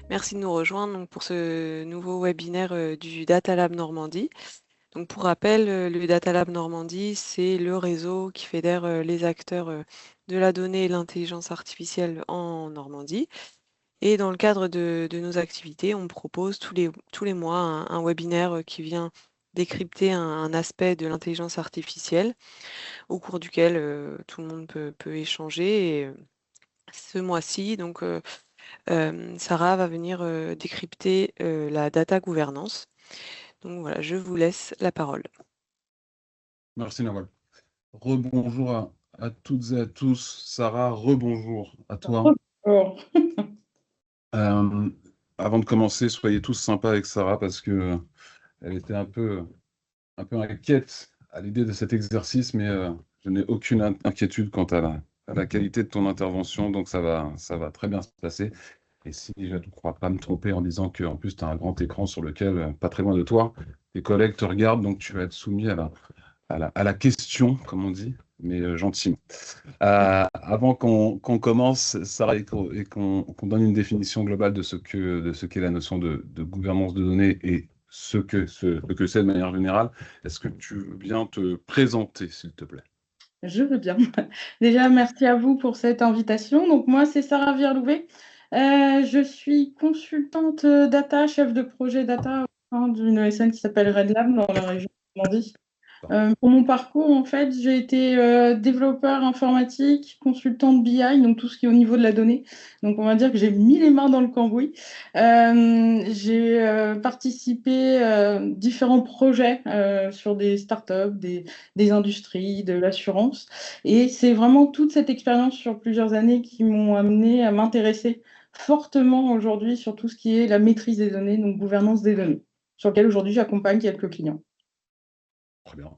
Merci de nous rejoindre donc, pour ce nouveau webinaire du Data Lab Normandie. Donc, pour rappel, le Data Lab Normandie, c'est le réseau qui fédère les acteurs de la donnée et l'intelligence artificielle en Normandie. Et dans le cadre de nos activités, on propose tous les mois un webinaire qui vient décrypter un aspect de l'intelligence artificielle au cours duquel tout le monde peut échanger. Et, ce mois-ci, donc, Sarah va venir décrypter la data gouvernance. Donc voilà, je vous laisse la parole. Merci Nawal. Rebonjour à toutes et à tous. Sarah, rebonjour à toi. Oh. Euh, Avant de commencer, soyez tous sympas avec Sarah parce que elle était un peu inquiète à l'idée de cet exercice, mais je n'ai aucune inquiétude quant à la qualité de ton intervention, donc ça va très bien se passer. Et si je ne crois pas me tromper en disant qu'en plus tu as un grand écran sur lequel, pas très loin de toi, tes collègues te regardent, donc tu vas être soumis à la question, comme on dit, mais gentiment. Avant qu'on commence, Sarah, et qu'on donne une définition globale de ce qu'est la notion de gouvernance de données et ce que c'est de manière générale, est-ce que tu veux bien te présenter, s'il te plaît? Je veux bien. Déjà, merci à vous pour cette invitation. Donc, moi, c'est Sarah Vierlouvet. Je suis consultante data, chef de projet data au sein d'une ESN qui s'appelle Red Lab dans la région de Normandie. Pour mon parcours, en fait, j'ai été développeur informatique, consultante BI, donc tout ce qui est au niveau de la donnée. Donc, on va dire que j'ai mis les mains dans le cambouis. J'ai participé à différents projets sur des startups, des industries, de l'assurance. Et c'est vraiment toute cette expérience sur plusieurs années qui m'ont amené à m'intéresser fortement aujourd'hui sur tout ce qui est la maîtrise des données, donc gouvernance des données, sur lequel aujourd'hui j'accompagne quelques clients. Très bien.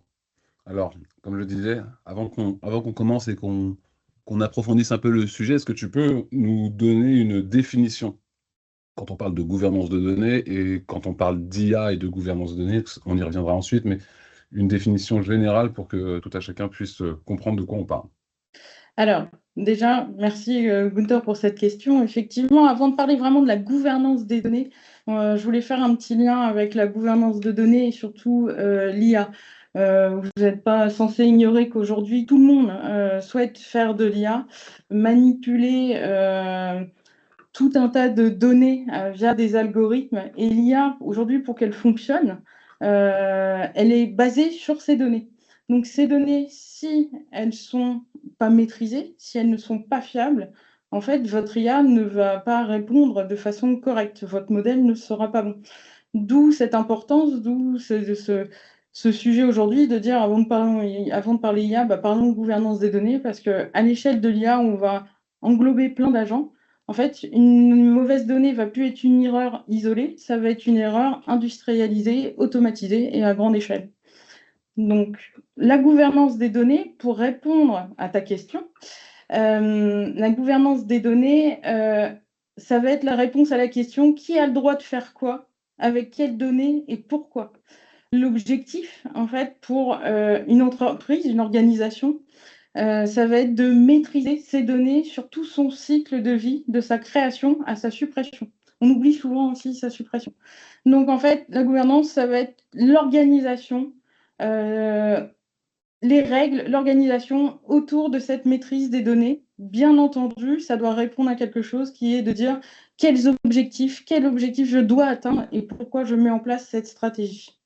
Alors, comme je le disais, avant qu'on commence et qu'on approfondisse un peu le sujet, est-ce que tu peux nous donner une définition quand on parle de gouvernance de données et quand on parle d'IA et de gouvernance de données, on y reviendra ensuite, mais une définition générale pour que tout à chacun puisse comprendre de quoi on parle. Alors, déjà, merci Gunther pour cette question. Effectivement, avant de parler vraiment de la gouvernance des données, je voulais faire un petit lien avec la gouvernance de données et surtout l'IA. Vous n'êtes pas censé ignorer qu'aujourd'hui, tout le monde souhaite faire de l'IA, manipuler tout un tas de données via des algorithmes. Et l'IA, aujourd'hui, pour qu'elle fonctionne, elle est basée sur ces données. Donc, ces données, si elles ne sont pas maîtrisées, si elles ne sont pas fiables, en fait, votre IA ne va pas répondre de façon correcte. Votre modèle ne sera pas bon. D'où cette importance, d'où ce sujet aujourd'hui de dire, avant de parler IA, parlons de gouvernance des données, parce qu'à l'échelle de l'IA, on va englober plein d'agents. En fait, une mauvaise donnée va plus être une erreur isolée, ça va être une erreur industrialisée, automatisée et à grande échelle. Donc, la gouvernance des données, pour répondre à ta question, la gouvernance des données, ça va être la réponse à la question qui a le droit de faire quoi, avec quelles données et pourquoi. L'objectif, en fait, pour une entreprise, une organisation, ça va être de maîtriser ces données sur tout son cycle de vie, de sa création à sa suppression. On oublie souvent aussi sa suppression. Donc, en fait, la gouvernance, ça va être l'organisation, euh, les règles, l'organisation autour de cette maîtrise des données. Bien entendu, ça doit répondre à quelque chose qui est de dire quel objectif je dois atteindre et pourquoi je mets en place cette stratégie.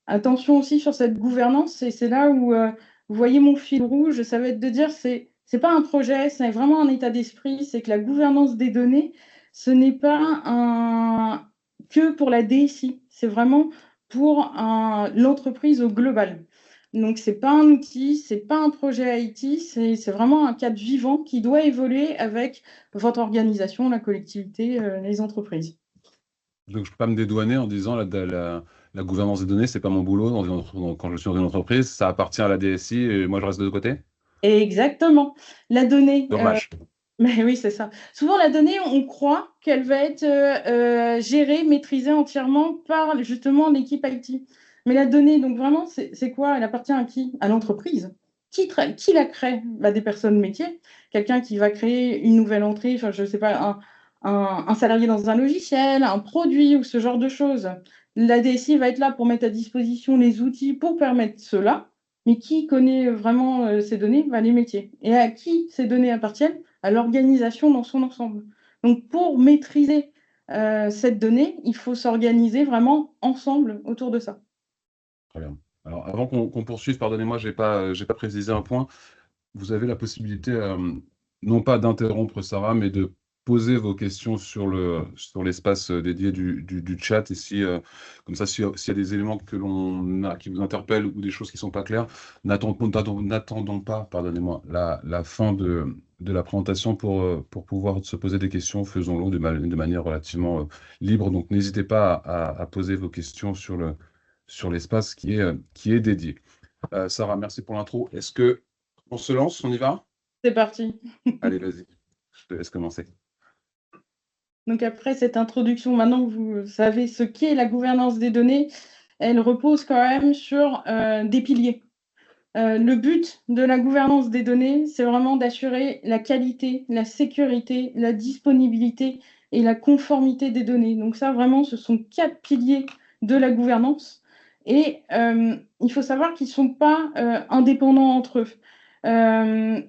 Attention aussi sur cette gouvernance, et c'est là où vous voyez mon fil rouge, ça va être de dire c'est pas un projet, c'est vraiment un état d'esprit, c'est que la gouvernance des données, ce n'est pas que pour la DSI, c'est vraiment pour l'entreprise au global. Donc, c'est pas un outil, c'est pas un projet IT, c'est vraiment un cadre vivant qui doit évoluer avec votre organisation, la collectivité, les entreprises. Donc, je ne peux pas me dédouaner en disant la gouvernance des données, c'est pas mon boulot quand je suis dans une entreprise, ça appartient à la DSI et moi je reste de côté. Exactement. La donnée, Dommage. mais oui, c'est ça. Souvent, la donnée, on croit qu'elle va être gérée, maîtrisée entièrement par justement l'équipe IT. Mais la donnée, donc vraiment, c'est quoi? Elle appartient à qui? À l'entreprise. Qui la crée? Des personnes métiers. Quelqu'un qui va créer une nouvelle entrée, enfin, je ne sais pas, un salarié dans un logiciel, un produit ou ce genre de choses. La DSI va être là pour mettre à disposition les outils pour permettre cela, mais qui connaît vraiment ces données? Bah, les métiers. Et à qui ces données appartiennent? À l'organisation dans son ensemble. Donc, pour maîtriser cette donnée, il faut s'organiser vraiment ensemble autour de ça. Très bien. Alors, avant qu'on poursuive, pardonnez-moi, j'ai pas précisé un point. Vous avez la possibilité, non pas d'interrompre Sarah, mais de poser vos questions sur l'espace dédié du chat. Et si, comme ça, s'il y a des éléments qui vous interpellent ou des choses qui ne sont pas claires, n'attendons pas, pardonnez-moi, la fin de la présentation pour pouvoir se poser des questions. Faisons-le de manière relativement libre. Donc, n'hésitez pas à poser vos questions sur l'espace qui est dédié. Sarah, merci pour l'intro. Est-ce que on se lance, on y va? C'est parti. Allez, vas-y, je te laisse commencer. Donc après cette introduction, maintenant que vous savez ce qu'est la gouvernance des données, elle repose quand même sur des piliers. Le but de la gouvernance des données, c'est vraiment d'assurer la qualité, la sécurité, la disponibilité et la conformité des données. Donc ça, vraiment, ce sont 4 piliers de la gouvernance. Et il faut savoir qu'ils ne sont pas indépendants entre eux.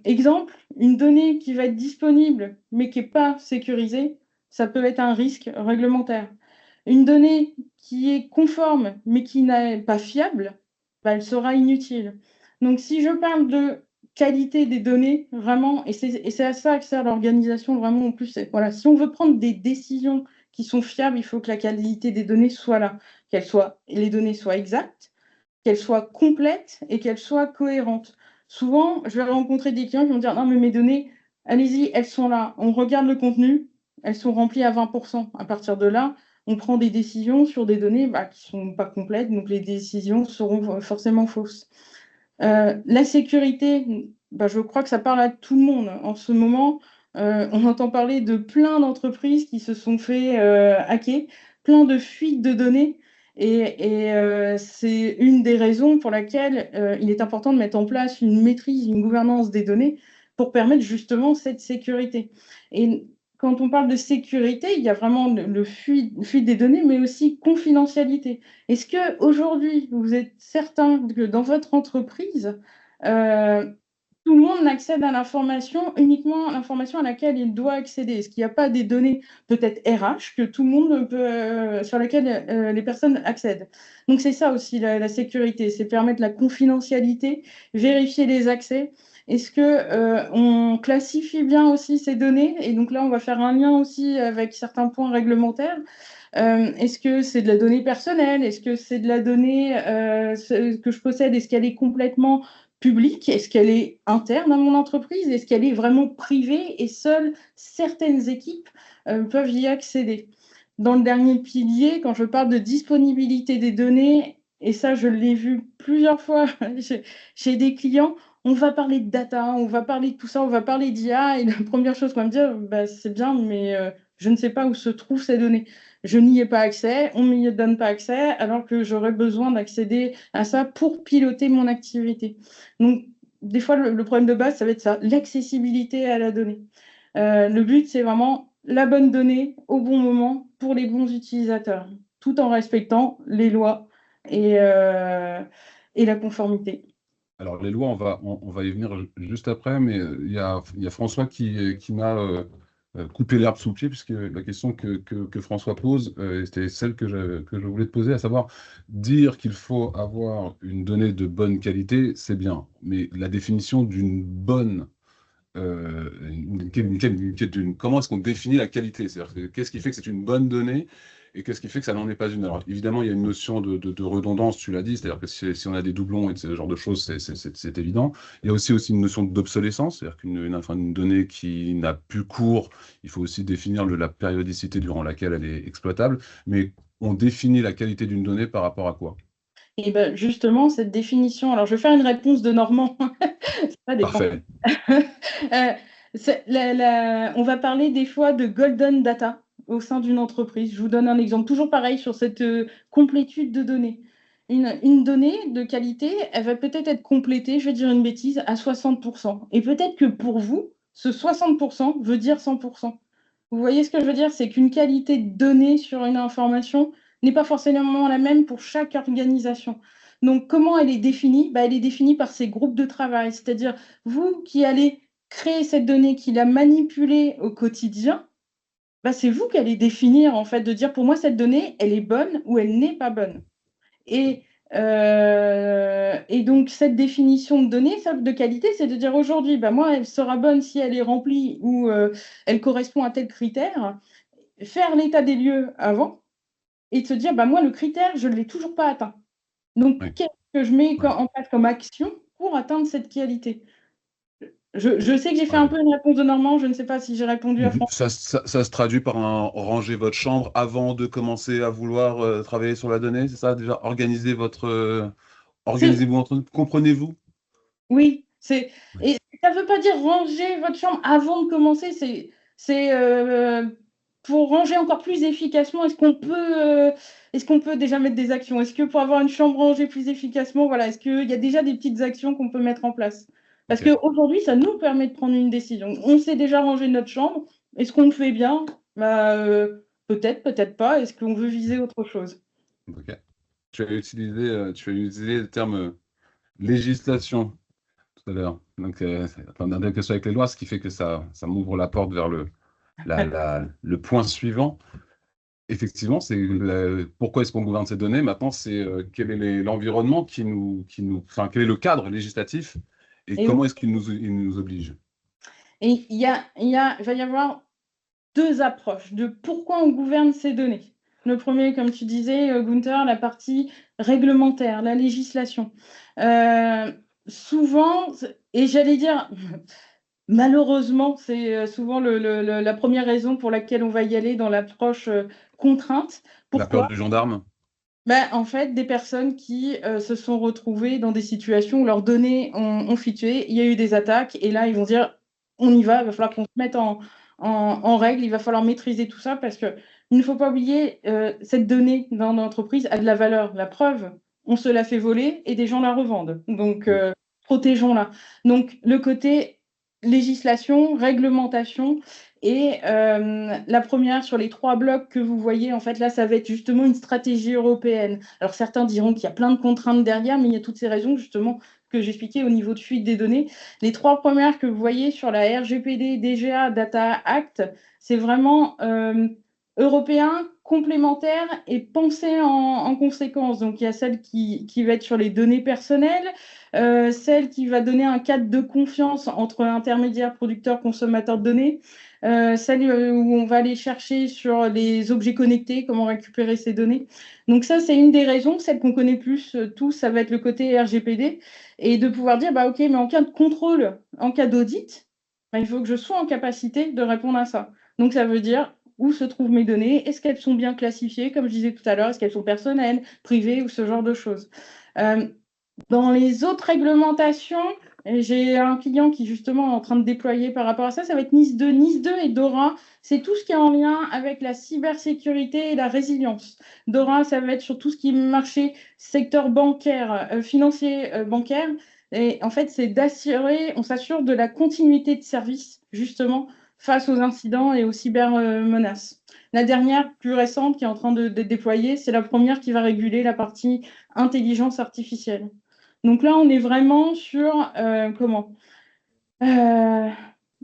Exemple, une donnée qui va être disponible mais qui n'est pas sécurisée, ça peut être un risque réglementaire. Une donnée qui est conforme mais qui n'est pas fiable, bah, elle sera inutile. Donc, si je parle de qualité des données, vraiment, et c'est à ça que sert l'organisation, vraiment, en plus, voilà, si on veut prendre des décisions qui sont fiables, il faut que la qualité des données soit là, les données soient exactes, qu'elles soient complètes et qu'elles soient cohérentes. Souvent, je vais rencontrer des clients qui vont dire, non, mais mes données, allez-y, elles sont là. On regarde le contenu, elles sont remplies à 20%. À partir de là, on prend des décisions sur des données qui ne sont pas complètes, donc les décisions seront forcément fausses. La sécurité, je crois que ça parle à tout le monde. En ce moment, on entend parler de plein d'entreprises qui se sont fait hacker, plein de fuites de données. Et c'est une des raisons pour laquelle il est important de mettre en place une maîtrise, une gouvernance des données pour permettre justement cette sécurité. Et quand on parle de sécurité, il y a vraiment le fuite des données, mais aussi confidentialité. Est-ce qu'aujourd'hui, vous êtes certain que dans votre entreprise, euh, tout le monde accède à l'information, uniquement l'information à laquelle il doit accéder? Est-ce qu'il n'y a pas des données peut-être RH que tout le monde peut, sur lesquelles les personnes accèdent? Donc c'est ça aussi la sécurité, c'est permettre la confidentialité, vérifier les accès. Est-ce que on classifie bien aussi ces données? Et donc là, on va faire un lien aussi avec certains points réglementaires. Est-ce que c'est de la donnée personnelle? Est-ce que c'est de la donnée que je possède? Est-ce qu'elle est complètement publique? Est-ce qu'elle est interne à mon entreprise? Est-ce qu'elle est vraiment privée et seules certaines équipes peuvent y accéder? Dans le dernier pilier, quand je parle de disponibilité des données, et ça, je l'ai vu plusieurs fois chez des clients, on va parler de data, on va parler de tout ça, on va parler d'IA, et la première chose qu'on va me dire, c'est bien, mais je ne sais pas où se trouvent ces données. Je n'y ai pas accès, on ne m'y donne pas accès, alors que j'aurais besoin d'accéder à ça pour piloter mon activité. Donc, des fois, le problème de base, ça va être ça, l'accessibilité à la donnée. Le but, c'est vraiment la bonne donnée au bon moment pour les bons utilisateurs, tout en respectant les lois et la conformité. Alors, les lois, on va y venir juste après, mais il y a François qui m'a coupé l'herbe sous le pied, puisque la question que François pose, c'était celle que je voulais te poser, à savoir dire qu'il faut avoir une donnée de bonne qualité, c'est bien, mais la définition d'une bonne comment est-ce qu'on définit la qualité? C'est-à-dire, qu'est-ce qui fait que c'est une bonne donnée et qu'est-ce qui fait que ça n'en est pas une? Alors, évidemment, il y a une notion de redondance, tu l'as dit, c'est-à-dire que si on a des doublons et ce genre de choses, c'est évident. Il y a aussi une notion d'obsolescence, c'est-à-dire une donnée qui n'a plus cours, il faut aussi définir la périodicité durant laquelle elle est exploitable, mais on définit la qualité d'une donnée par rapport à quoi? Et justement, cette définition, alors je vais faire une réponse de Normand, c'est pas des Parfait. On va parler des fois de golden data au sein d'une entreprise. Je vous donne un exemple, toujours pareil sur cette complétude de données. Une donnée de qualité, elle va peut-être être complétée, je vais dire une bêtise, à 60%. Et peut-être que pour vous, ce 60% veut dire 100%. Vous voyez ce que je veux dire? C'est qu'une qualité de données sur une information n'est pas forcément la même pour chaque organisation. Donc, comment elle est définie? Elle est définie par ces groupes de travail, c'est-à-dire vous qui allez créer cette donnée, qui la manipulez au quotidien, c'est vous qui allez définir, en fait, de dire pour moi, cette donnée, elle est bonne ou elle n'est pas bonne. Et donc, cette définition de données, de qualité, c'est de dire aujourd'hui, moi, elle sera bonne si elle est remplie ou elle correspond à tel critère. Faire l'état des lieux avant et de se dire, moi, le critère, je ne l'ai toujours pas atteint. Donc, Oui, qu'est-ce que je mets oui. en place comme action pour atteindre cette qualité? Je sais que j'ai fait un Ouais. peu une réponse de Normand, je ne sais pas si j'ai répondu à François. Ça se traduit par un ranger votre chambre avant de commencer à vouloir travailler sur la donnée, c'est ça? Déjà, organisez-vous entre comprenez-vous? Oui, Oui. et ça ne veut pas dire ranger votre chambre avant de commencer, c'est pour ranger encore plus efficacement, est-ce qu'on peut déjà mettre des actions? Est-ce que pour avoir une chambre rangée plus efficacement, voilà, est-ce qu'il y a déjà des petites actions qu'on peut mettre en place? Parce Ok. qu'aujourd'hui, ça nous permet de prendre une décision. On sait déjà ranger notre chambre. Est-ce qu'on le fait bien? Peut-être, peut-être pas. Est-ce qu'on veut viser autre chose? Ok. Tu as utilisé le terme législation tout à l'heure. Donc, en adéquation avec les lois, ce qui fait que ça m'ouvre la porte vers le point suivant. Effectivement, pourquoi est-ce qu'on gouverne ces données? Maintenant, c'est quel est l'environnement enfin, quel est le cadre législatif et Et oui. comment est-ce qu'il nous oblige? Et il va y avoir deux approches de pourquoi on gouverne ces données. Le premier, comme tu disais, Gunther, la partie réglementaire, la législation. Souvent, et j'allais dire, malheureusement, c'est souvent la première raison pour laquelle on va y aller dans l'approche contrainte. La peur Pourquoi? du gendarme? En fait, des personnes qui se sont retrouvées dans des situations où leurs données ont fuité, il y a eu des attaques, et là, ils vont dire, on y va, il va falloir qu'on se mette en règle, il va falloir maîtriser tout ça, parce qu'il ne faut pas oublier, cette donnée dans l'entreprise a de la valeur. La preuve, on se la fait voler et des gens la revendent. Donc, Oui. protégeons-la. Donc, le côté législation, réglementation, et la première, sur les trois blocs que vous voyez, en fait, là, ça va être justement une stratégie européenne. Alors, certains diront qu'il y a plein de contraintes derrière, mais il y a toutes ces raisons, justement, que j'expliquais au niveau de fuite des données. Les trois premières que vous voyez sur la RGPD, DGA, Data Act, c'est vraiment européen, complémentaire et pensé en conséquence. Donc, il y a celle qui va être sur les données personnelles, celle qui va donner un cadre de confiance entre intermédiaires, producteurs, consommateurs de données, celle où on va aller chercher sur les objets connectés, comment récupérer ces données. Donc ça, c'est une des raisons, celle qu'on connaît plus tous, ça va être le côté RGPD, et de pouvoir dire, ok, mais en cas de contrôle, en cas d'audit, il faut que je sois en capacité de répondre à ça. Donc ça veut dire où se trouvent mes données, est-ce qu'elles sont bien classifiées, comme je disais tout à l'heure, est-ce qu'elles sont personnelles, privées ou ce genre de choses. Dans les autres réglementations, j'ai un client qui justement est en train de déployer par rapport à ça, ça va être NIS 2. NIS 2 et DORA, c'est tout ce qui est en lien avec la cybersécurité et la résilience. DORA, ça va être sur tout ce qui est marché, secteur bancaire, financier, bancaire. Et en fait, c'est d'assurer, on s'assure de la continuité de service, justement, face aux incidents et aux cybermenaces. La dernière, plus récente, qui est en train de déployer, c'est la première qui va réguler la partie intelligence artificielle. Donc là, on est vraiment sur euh,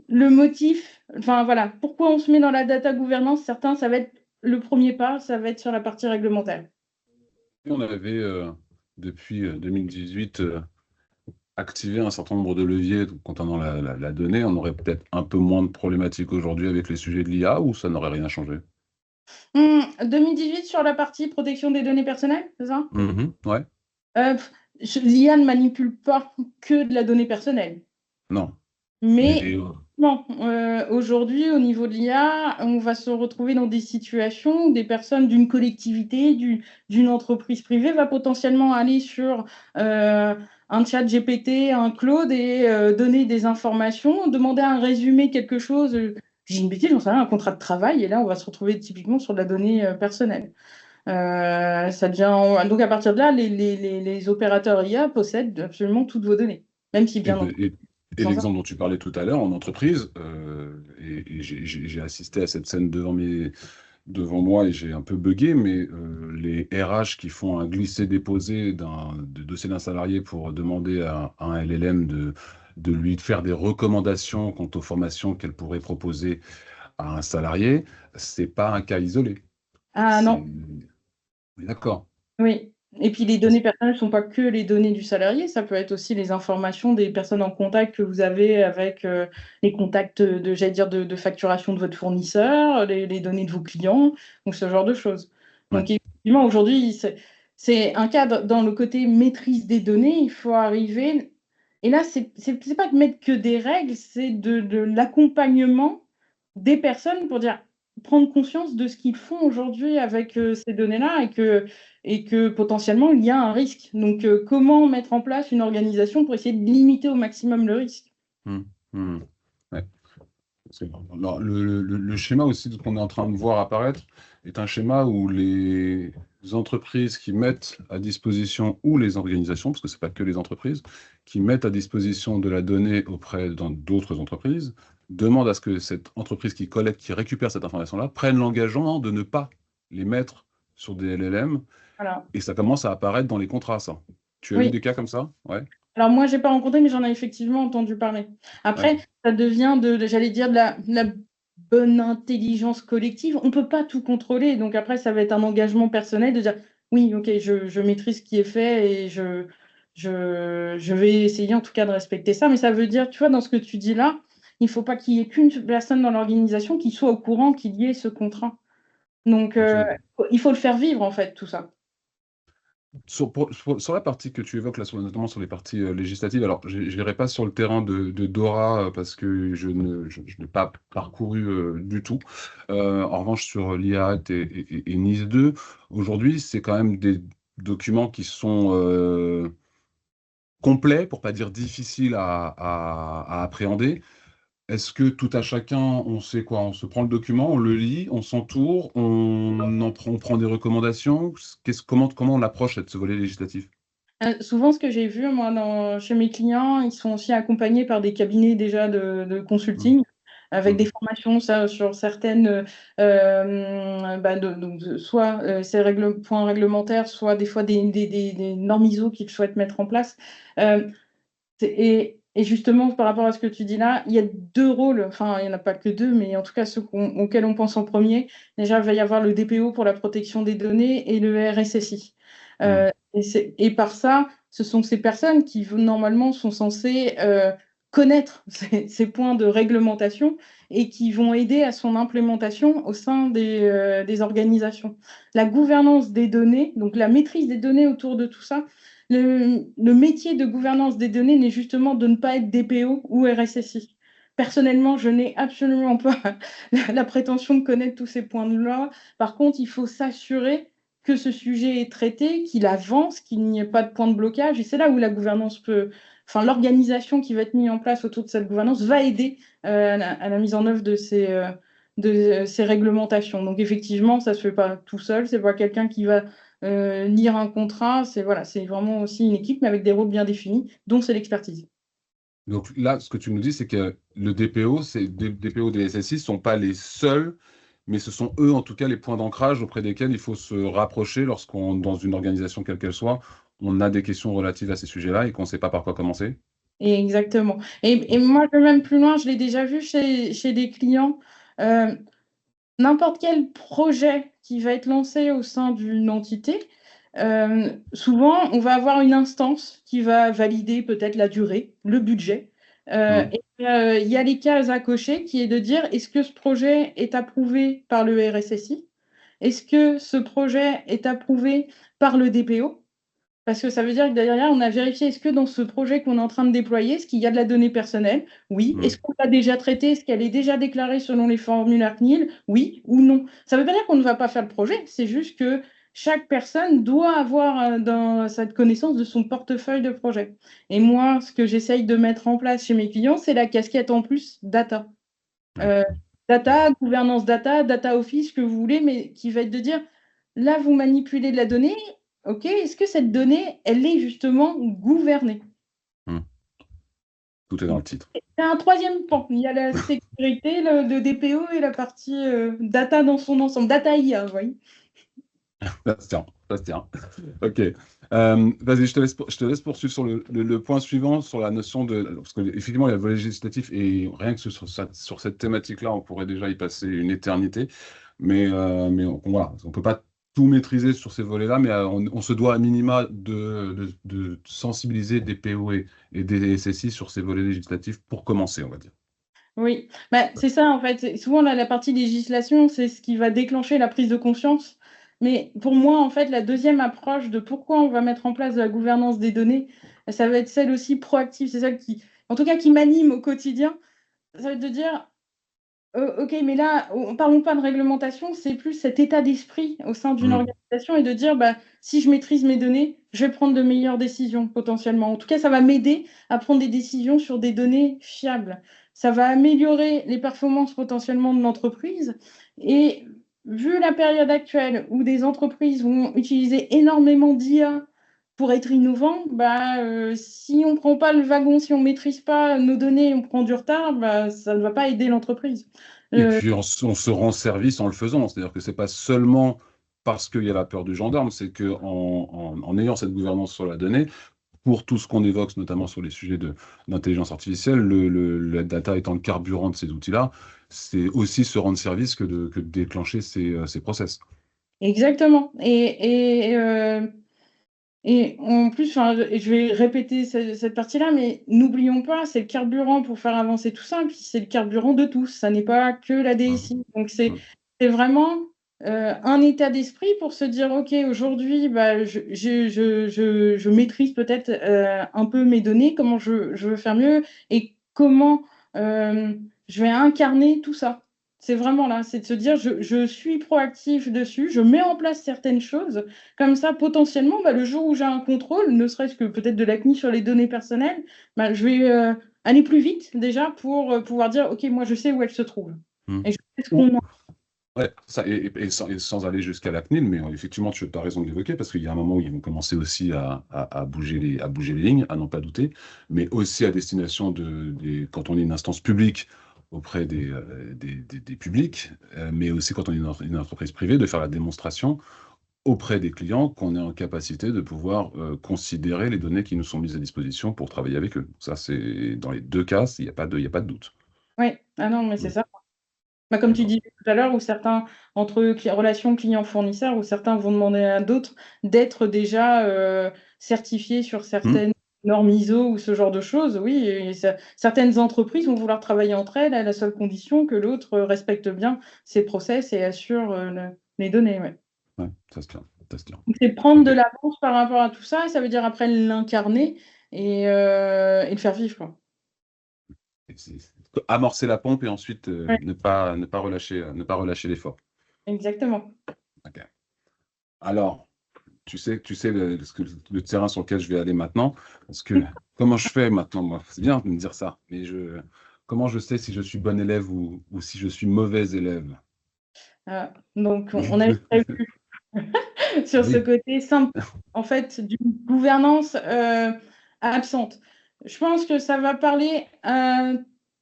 le motif, enfin voilà, pourquoi on se met dans la data gouvernance. Certains, ça va être le premier pas, ça va être sur la partie réglementaire. On avait, depuis 2018, activé un certain nombre de leviers concernant la donnée. On aurait peut-être un peu moins de problématiques aujourd'hui avec les sujets de l'IA ou ça n'aurait rien changé? 2018 sur la partie protection des données personnelles, c'est ça? Ouais. euh, L'IA ne manipule pas que de la donnée personnelle. Non. Mais Mais non, aujourd'hui, au niveau de l'IA, on va se retrouver dans des situations où des personnes d'une collectivité, d'une entreprise privée va potentiellement aller sur un chat GPT, un Claude et donner des informations, demander un résumé, quelque chose. J'ai une bêtise, j'en sais rien, un contrat de travail, et là, on va se retrouver typiquement sur de la donnée personnelle. Ça devient... Donc, à partir de là, les opérateurs IA possèdent absolument toutes vos données, même si et, bien de- entendu. et- Et dans un... l'exemple dont tu parlais tout à l'heure en entreprise, et j'ai assisté à cette scène devant moi et j'ai un peu buggé, mais les RH qui font un glisser-déposer de dossier d'un salarié pour demander à un LLM de lui faire des recommandations quant aux formations qu'elle pourrait proposer à un salarié, c'est pas un cas isolé. Ah C'est... non, On est d'accord. oui. Et puis les données personnelles ne sont pas que les données du salarié, ça peut être aussi les informations des personnes en contact que vous avez avec les contacts j'allais dire, de facturation de votre fournisseur, les données de vos clients, donc ce genre de choses. Ouais. Donc effectivement, aujourd'hui, c'est un cadre dans le côté maîtrise des données, il faut arriver. Et là, c'est pas de mettre que des règles, c'est de l'accompagnement des personnes pour dire prendre conscience de ce qu'ils font aujourd'hui avec ces données-là et que potentiellement il y a un risque. Donc, comment mettre en place une organisation pour essayer de limiter au maximum le risque? Hum, hum. Ouais. Alors, le schéma aussi qu'on est en train de voir apparaître est un schéma où les entreprises qui mettent à disposition, ou les organisations, parce que ce n'est pas que les entreprises, qui mettent à disposition de la donnée auprès d'autres entreprises, demandent à ce que cette entreprise qui collecte, qui récupère cette information-là, prenne l'engagement de ne pas les mettre sur des LLM, Voilà. et ça commence à apparaître dans les contrats, ça. Tu as eu Oui. des cas comme ça? Ouais. Alors moi, j'ai pas rencontré, mais j'en ai effectivement entendu parler. Ouais. Après, ça devient j'allais dire, de la bonne intelligence collective. On peut pas tout contrôler. Donc après, ça va être un engagement personnel de dire, oui, ok, je maîtrise ce qui est fait et je vais essayer en tout cas de respecter ça. Mais ça veut dire, tu vois, dans ce que tu dis là, il faut pas qu'il y ait qu'une personne dans l'organisation qui soit au courant qu'il y ait ce contrat. Donc, Absolument. il faut le faire vivre, en fait, tout ça. Sur la partie que tu évoques, là, notamment sur les parties législatives, alors je n'irai pas sur le terrain de Dora parce que je n'ai pas parcouru du tout. En revanche, sur l'IA Act et NIS 2, aujourd'hui, c'est quand même des documents qui sont complets, pour pas dire difficiles à appréhender. Est-ce que tout à chacun, on sait quoi? On se prend le document, on le lit, on s'entoure, on prend des recommandations? Comment on approche ce volet législatif? Souvent, ce que j'ai vu, moi, chez mes clients, ils sont aussi accompagnés par des cabinets déjà de Mmh. consulting, avec des Mmh. formations sur certaines, soit ces points réglementaires, soit des fois des normes ISO qu'ils souhaitent mettre en place. Euh, et justement, par rapport à ce que tu dis là, il y a deux rôles, enfin, il n'y en a pas que deux, mais en tout cas, ceux auxquels on pense en premier. Déjà, il va y avoir le DPO pour la protection des données et le RSSI. Mmh. Et par ça, ce sont ces personnes qui, normalement, sont censées connaître ces points de réglementation et qui vont aider à son implémentation au sein des organisations. La gouvernance des données, donc la maîtrise des données autour de tout ça, le métier de gouvernance des données n'est justement de ne pas être DPO ou RSSI. Personnellement, je n'ai absolument pas la prétention de connaître tous ces points-là. Par contre, il faut s'assurer que ce sujet est traité, qu'il avance, qu'il n'y ait pas de point de blocage. Et c'est là où la gouvernance enfin, l'organisation qui va être mise en place autour de cette gouvernance va aider à la mise en œuvre de ces réglementations. Donc effectivement, ça ne se fait pas tout seul. C'est pas quelqu'un qui va lire un contrat. C'est voilà, c'est vraiment aussi une équipe, mais avec des rôles bien définis, dont c'est l'expertise. Donc là, ce que tu nous dis, c'est que le DPO, DPO des SSI ne sont pas les seuls, mais ce sont eux, en tout cas, les points d'ancrage auprès desquels il faut se rapprocher lorsqu'on, dans une organisation quelle qu'elle soit, on a des questions relatives à ces sujets-là et qu'on ne sait pas par quoi commencer. Et exactement. Et moi, je vais même plus loin, je l'ai déjà vu chez des clients. Euh, N'importe quel projet qui va être lancé au sein d'une entité, souvent, on va avoir une instance qui va valider peut-être la durée, le budget. Mmh. Il y a les cases à cocher qui est de dire est-ce que ce projet est approuvé par le RSSI? Est-ce que ce projet est approuvé par le DPO? Parce que ça veut dire que derrière, on a vérifié est-ce que dans ce projet qu'on est en train de déployer, est-ce qu'il y a de la donnée personnelle? Oui. Mmh. Est-ce qu'on l'a déjà traitée? Est-ce qu'elle est déjà déclarée selon les formulaires CNIL? Oui ou non. Ça ne veut pas dire qu'on ne va pas faire le projet, c'est juste que chaque personne doit avoir dans cette connaissance de son portefeuille de projet. Et moi, ce que j'essaye de mettre en place chez mes clients, c'est la casquette en plus data. Ouais. Euh, Data, gouvernance data, data office, ce que vous voulez, mais qui va être de dire, là, vous manipulez de la donnée, ok, est-ce que cette donnée, elle est justement gouvernée? Mmh. Tout est dans le titre. C'est un troisième pan. Il y a la sécurité, le DPO et la partie data dans son ensemble. Data IA, vous voyez. Ça se tient, ça se tient. Ok. Vas-y, je te laisse poursuivre sur le point suivant, sur la notion de... Parce qu'effectivement, il y a le volet législatif, et rien que sur cette thématique-là, on pourrait déjà y passer une éternité. Mais voilà, on ne peut pas tout maîtriser sur ces volets-là, mais on se doit à minima de sensibiliser des PO et des SSI sur ces volets législatifs pour commencer, on va dire. Oui, bah, c'est ça en fait. Souvent, la partie législation, c'est ce qui va déclencher la prise de conscience. Mais pour moi, en fait, la deuxième approche de pourquoi on va mettre en place de la gouvernance des données, ça va être celle aussi proactive. C'est celle qui, en tout cas, qui m'anime au quotidien. Ça va être de dire, ok, mais là, parlons pas de réglementation, c'est plus cet état d'esprit au sein d'une Mm. organisation et de dire, bah, si je maîtrise mes données, je vais prendre de meilleures décisions potentiellement. En tout cas, ça va m'aider à prendre des décisions sur des données fiables. Ça va améliorer les performances potentiellement de l'entreprise. Et vu la période actuelle où des entreprises vont utiliser énormément d'IA pour être innovants, bah, si on ne prend pas le wagon, si on ne maîtrise pas nos données, on prend du retard, bah, ça ne va pas aider l'entreprise. Et Euh, puis on se rend service en le faisant. C'est-à-dire que c'est pas seulement parce qu'il y a la peur du gendarme, c'est que en ayant cette gouvernance sur la donnée, pour tout ce qu'on évoque, notamment sur les sujets d'intelligence artificielle, la data étant le carburant de ces outils-là, c'est aussi se rendre service que de déclencher ces process. Exactement. Et en plus, enfin, je vais répéter cette partie-là, mais n'oublions pas, c'est le carburant pour faire avancer tout ça, puis c'est le carburant de tous. Ça n'est pas que la Mhm. DSI. Donc, c'est Mhm. c'est vraiment un état d'esprit pour se dire, OK, aujourd'hui, bah, je maîtrise peut-être un peu mes données, comment je veux faire mieux et comment euh, je vais incarner tout ça. C'est vraiment là, c'est de se dire, je suis proactif dessus, je mets en place certaines choses. Comme ça, potentiellement, bah, le jour où j'ai un contrôle, ne serait-ce que peut-être de la CNIL sur les données personnelles, bah, je vais aller plus vite déjà pour pouvoir dire, OK, moi, je sais où elles se trouvent. Mhm. Et je sais ce Ou- qu'on a. Ouais, ça, et sans aller jusqu'à la CNIL, mais effectivement, tu as raison de l'évoquer, parce qu'il y a un moment où ils vont commencer aussi à bouger les lignes, à n'en pas douter, mais aussi à destination quand on est une instance publique auprès des publics, mais aussi quand on est une entreprise privée, de faire la démonstration auprès des clients qu'on est en capacité de pouvoir considérer les données qui nous sont mises à disposition pour travailler avec eux. Ça, c'est dans les deux cas, il y a pas de doute. Oui, ah non, mais c'est Mm. ça. Bah, comme tu D'accord. disais tout à l'heure, où certains, entre relations clients-fournisseurs, où certains vont demander à d'autres d'être déjà certifiés sur Mm. certaines normes ISO ou ce genre de choses. Oui, et certaines entreprises vont vouloir travailler entre elles à la seule condition que l'autre respecte bien ses process et assure les données. Ouais. Ouais, ça se tient, ça se tient. Donc, c'est prendre de Ok. l'avance par rapport à tout ça, ça veut dire après l'incarner et le faire vivre, quoi. Amorcer la pompe et ensuite Ouais, ne pas relâcher l'effort. exactement. Ok. Alors, tu sais le terrain sur lequel je vais aller maintenant, parce que comment je fais maintenant, moi? C'est bien de me dire ça, mais comment je sais si je suis bon élève ou si je suis mauvais élève? Donc, on avait prévu sur ce Oui. côté simple, en fait, d'une gouvernance absente. Je pense que ça va parler à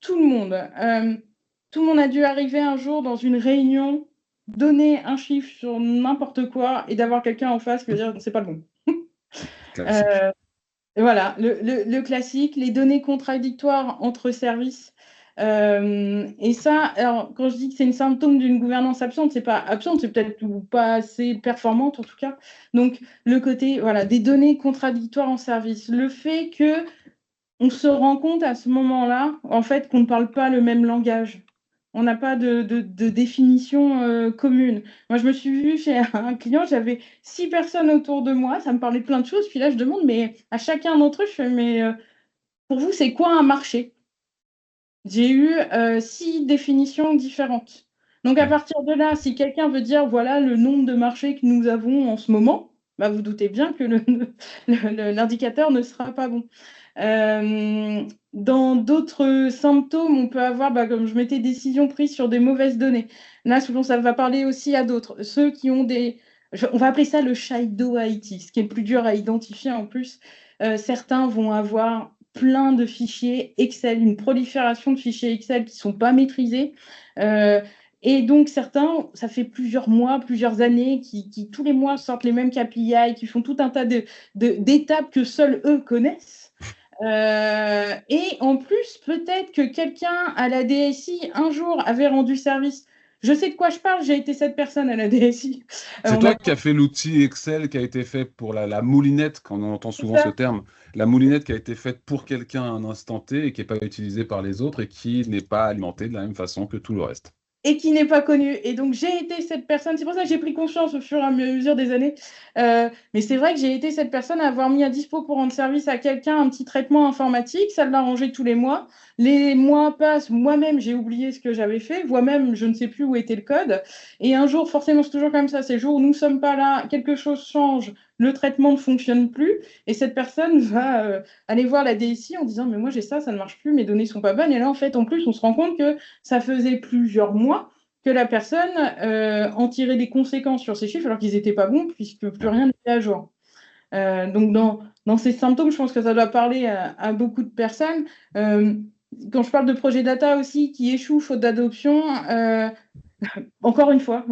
tout le monde. Tout le monde a dû arriver un jour dans une réunion, donner un chiffre sur n'importe quoi et d'avoir quelqu'un en face qui va dire c'est pas le bon. Classique. Euh, voilà, le classique, les données contradictoires entre services. Et ça, alors quand je dis que c'est une symptôme d'une gouvernance absente, c'est pas absente, c'est peut-être ou pas assez performante en tout cas. Donc le côté, voilà, des données contradictoires en service, le fait que on se rend compte à ce moment-là, en fait, qu'on ne parle pas le même langage. On n'a pas de définition commune. Moi, je me suis vue chez un client, j'avais 6 personnes autour de moi, ça me parlait de plein de choses. Puis là, je demande, mais à chacun d'entre eux, je fais, mais pour vous, c'est quoi un marché? J'ai eu 6 définitions différentes. Donc, à Mm. partir de là, si quelqu'un veut dire, voilà le nombre de marchés que nous avons en ce moment, bah, vous doutez bien que l'indicateur ne sera pas bon. Dans d'autres symptômes, on peut avoir, bah, comme je mettais, décisions prises sur des mauvaises données. Là, souvent, ça va parler aussi à d'autres. Ceux qui ont on va appeler ça le shadow IT, ce qui est le plus dur à identifier en plus. Certains vont avoir plein de fichiers Excel, une prolifération de fichiers Excel qui ne sont pas maîtrisés. Et donc, certains, ça fait plusieurs mois, plusieurs années, qui tous les mois sortent les mêmes KPI, qui font tout un tas d'étapes que seuls eux connaissent. Et en plus, peut-être que quelqu'un à la DSI, un jour, avait rendu service. Je sais de quoi je parle, j'ai été cette personne à la DSI. C'est toi qui as fait l'outil Excel qui a été fait pour la moulinette, quand on entend souvent ce terme, la moulinette qui a été faite pour quelqu'un à un instant T et qui n'est pas utilisée par les autres et qui n'est pas alimentée de la même façon que tout le reste. Et qui n'est pas connu. Et donc, j'ai été cette personne. C'est pour ça que j'ai pris conscience au fur et à mesure des années. Mais c'est vrai que j'ai été cette personne à avoir mis à dispo pour rendre service à quelqu'un un petit traitement informatique. Ça l'a arrangé tous les mois. Les mois passent. Moi-même, j'ai oublié ce que j'avais fait. Moi-même, je ne sais plus où était le code. Et un jour, forcément, c'est toujours comme ça. C'est le jour où nous ne sommes pas là, quelque chose change, le traitement ne fonctionne plus. Et cette personne va aller voir la DSI en disant, mais moi, j'ai ça, ça ne marche plus, mes données ne sont pas bonnes. Et là, en fait, en plus, on se rend compte que ça faisait plusieurs mois que la personne en tirait des conséquences sur ses chiffres alors qu'ils n'étaient pas bons puisque plus rien n'était à jour. Donc, dans ces symptômes, je pense que ça doit parler à beaucoup de personnes. Quand je parle de projets data aussi qui échouent faute d'adoption, encore une fois,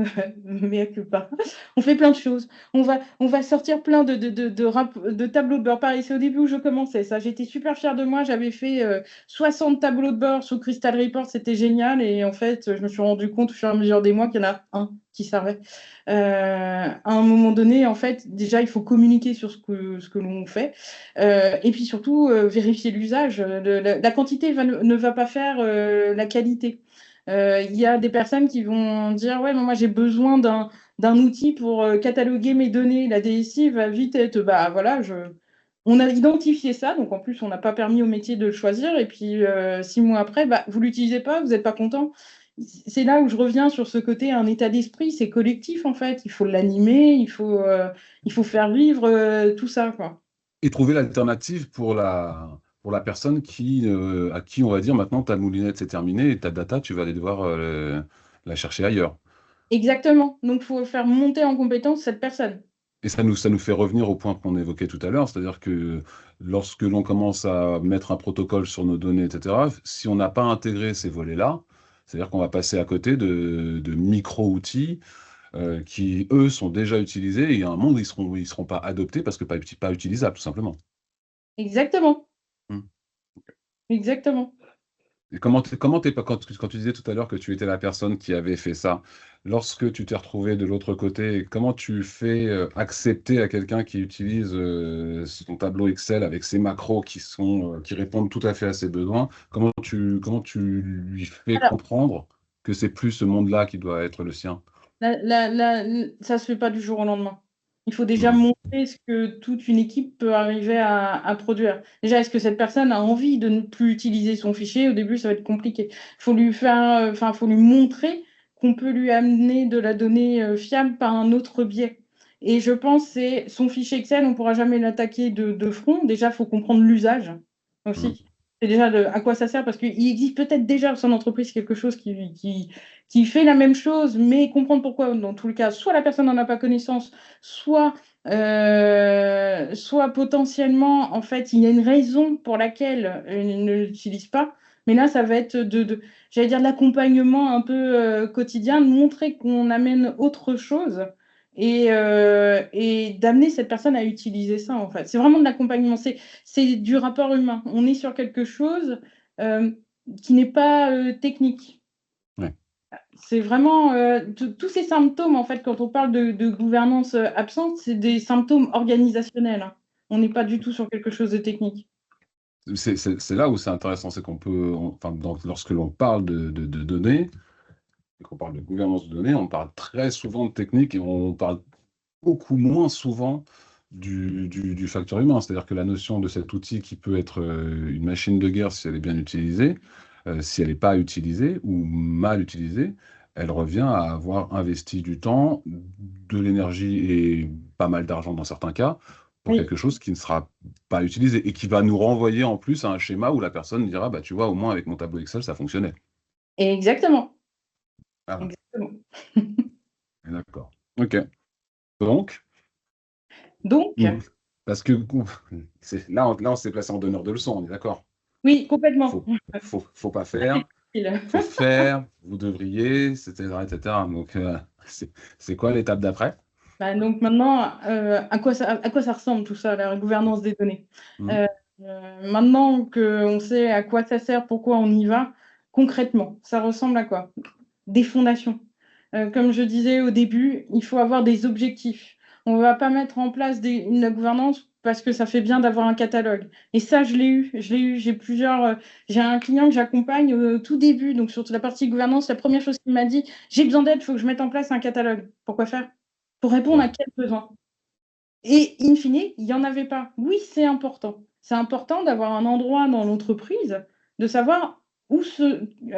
mais pas. On fait plein de choses. On va sortir plein de tableaux de bord. Pareil, c'est au début où je commençais ça. J'étais super fière de moi. J'avais fait 60 tableaux de bord sous Crystal Report. C'était génial. Et en fait, je me suis rendu compte au fur et à mesure des mois qu'il y en a un qui servait. À un moment donné, en fait, déjà, il faut communiquer sur ce que l'on fait. Et puis surtout, vérifier l'usage. La quantité ne va pas faire la qualité. Il y a des personnes qui vont dire ouais, mais moi j'ai besoin d'un outil pour cataloguer mes données. La DSI va vite être bah voilà, on a identifié ça, donc en plus on n'a pas permis au métier de le choisir. Et puis 6 mois après, bah, vous l'utilisez pas, vous n'êtes pas content. C'est là où je reviens sur ce côté un état d'esprit, c'est collectif en fait. Il faut l'animer, il faut faire vivre tout ça quoi. Et trouver l'alternative pour la personne à qui on va dire maintenant ta moulinette c'est terminé et ta data, tu vas aller devoir la chercher ailleurs. Exactement. Donc il faut faire monter en compétence cette personne. Et ça nous fait revenir au point qu'on évoquait tout à l'heure, c'est-à-dire que lorsque l'on commence à mettre un protocole sur nos données, etc., si on n'a pas intégré ces volets-là, c'est-à-dire qu'on va passer à côté de micro-outils qui, eux, sont déjà utilisés et à un moment, ils seront pas adoptés parce que pas utilisables, tout simplement. Exactement. Hmm. Exactement. Et quand tu disais tout à l'heure que tu étais la personne qui avait fait ça, lorsque tu t'es retrouvé de l'autre côté, comment tu fais accepter à quelqu'un qui utilise ton tableau Excel avec ses macros qui répondent tout à fait à ses besoins, comment tu lui fais Alors, comprendre que c'est plus ce monde-là qui doit être le sien? ça ne se fait pas du jour au lendemain. Il faut déjà Mhm. montrer ce que toute une équipe peut arriver à produire. Déjà, est-ce que cette personne a envie de ne plus utiliser son fichier? Au début, ça va être compliqué. Il faut lui faire, enfin, faut lui montrer qu'on peut lui amener de la donnée fiable par un autre biais. Et je pense que c'est son fichier Excel, on ne pourra jamais l'attaquer de front. Déjà, il faut comprendre l'usage Mhm. aussi. C'est déjà à quoi ça sert, parce qu'il existe peut-être déjà au sein d'entreprise quelque chose qui fait la même chose, mais comprendre pourquoi, dans tout le cas, soit la personne n'en a pas connaissance, soit potentiellement, en fait, il y a une raison pour laquelle il ne l'utilise pas. Mais là, ça va être j'allais dire, de l'accompagnement un peu quotidien, de montrer qu'on amène autre chose et d'amener cette personne à utiliser ça, en fait. C'est vraiment de l'accompagnement, c'est du rapport humain. On est sur quelque chose euh, qui n'est pas technique. Ouais. C'est vraiment tous ces symptômes, en fait, quand on parle de gouvernance absente, c'est des symptômes organisationnels, hein. On n'est pas du tout sur quelque chose de technique. C'est là où c'est intéressant, c'est enfin, lorsque l'on parle de données, et qu'on parle de gouvernance de données, on parle très souvent de technique et on parle beaucoup moins souvent du facteur humain. C'est-à-dire que la notion de cet outil qui peut être une machine de guerre si elle est bien utilisée, si elle n'est pas utilisée ou mal utilisée, elle revient à avoir investi du temps, de l'énergie et pas mal d'argent dans certains cas pour Oui, quelque chose qui ne sera pas utilisé et qui va nous renvoyer en plus à un schéma où la personne dira, bah, tu vois, au moins avec mon tableau Excel, ça fonctionnait. exactement. Ah, Exactement. d'accord. OK. Donc, Donc, mmh. Parce que là, on s'est placé en donneur de leçons, on est d'accord. Oui, complètement. Faut pas faire, faut faire, vous devriez, etc., etc. Donc, c'est quoi l'étape d'après? Bah, donc maintenant, à quoi ça ressemble tout ça, la gouvernance des données? Mhm. Euh, Maintenant qu'on sait à quoi ça sert, pourquoi on y va, concrètement, ça ressemble à quoi? Des fondations. Comme je disais au début, il faut avoir des objectifs. On ne va pas mettre en place une gouvernance parce que ça fait bien d'avoir un catalogue. Et ça, je l'ai eu. J'ai un client que j'accompagne au tout début, donc sur la partie gouvernance, la première chose qu'il m'a dit, j'ai besoin d'aide, il faut que je mette en place un catalogue. Pourquoi faire? Pour répondre à Ouais. quel besoin? Et in fine, il n'y en avait pas. Oui, c'est important. C'est important d'avoir un endroit dans l'entreprise, de savoir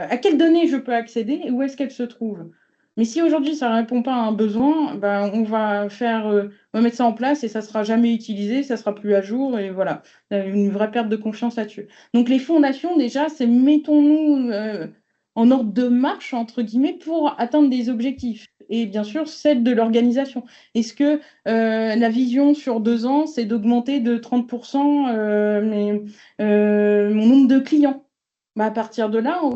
à quelles données je peux accéder et où est-ce qu'elles se trouvent. Mais si aujourd'hui ça ne répond pas à un besoin, ben, on va mettre ça en place et ça ne sera jamais utilisé, ça ne sera plus à jour et voilà. Il y a une vraie perte de confiance là-dessus. Donc les fondations, déjà, c'est mettons-nous en ordre de marche, entre guillemets, pour atteindre des objectifs. Et bien sûr, celle de l'organisation. Est-ce que la vision sur 2 ans, c'est d'augmenter de 30% mon nombre de clients? Bah, à partir de là, on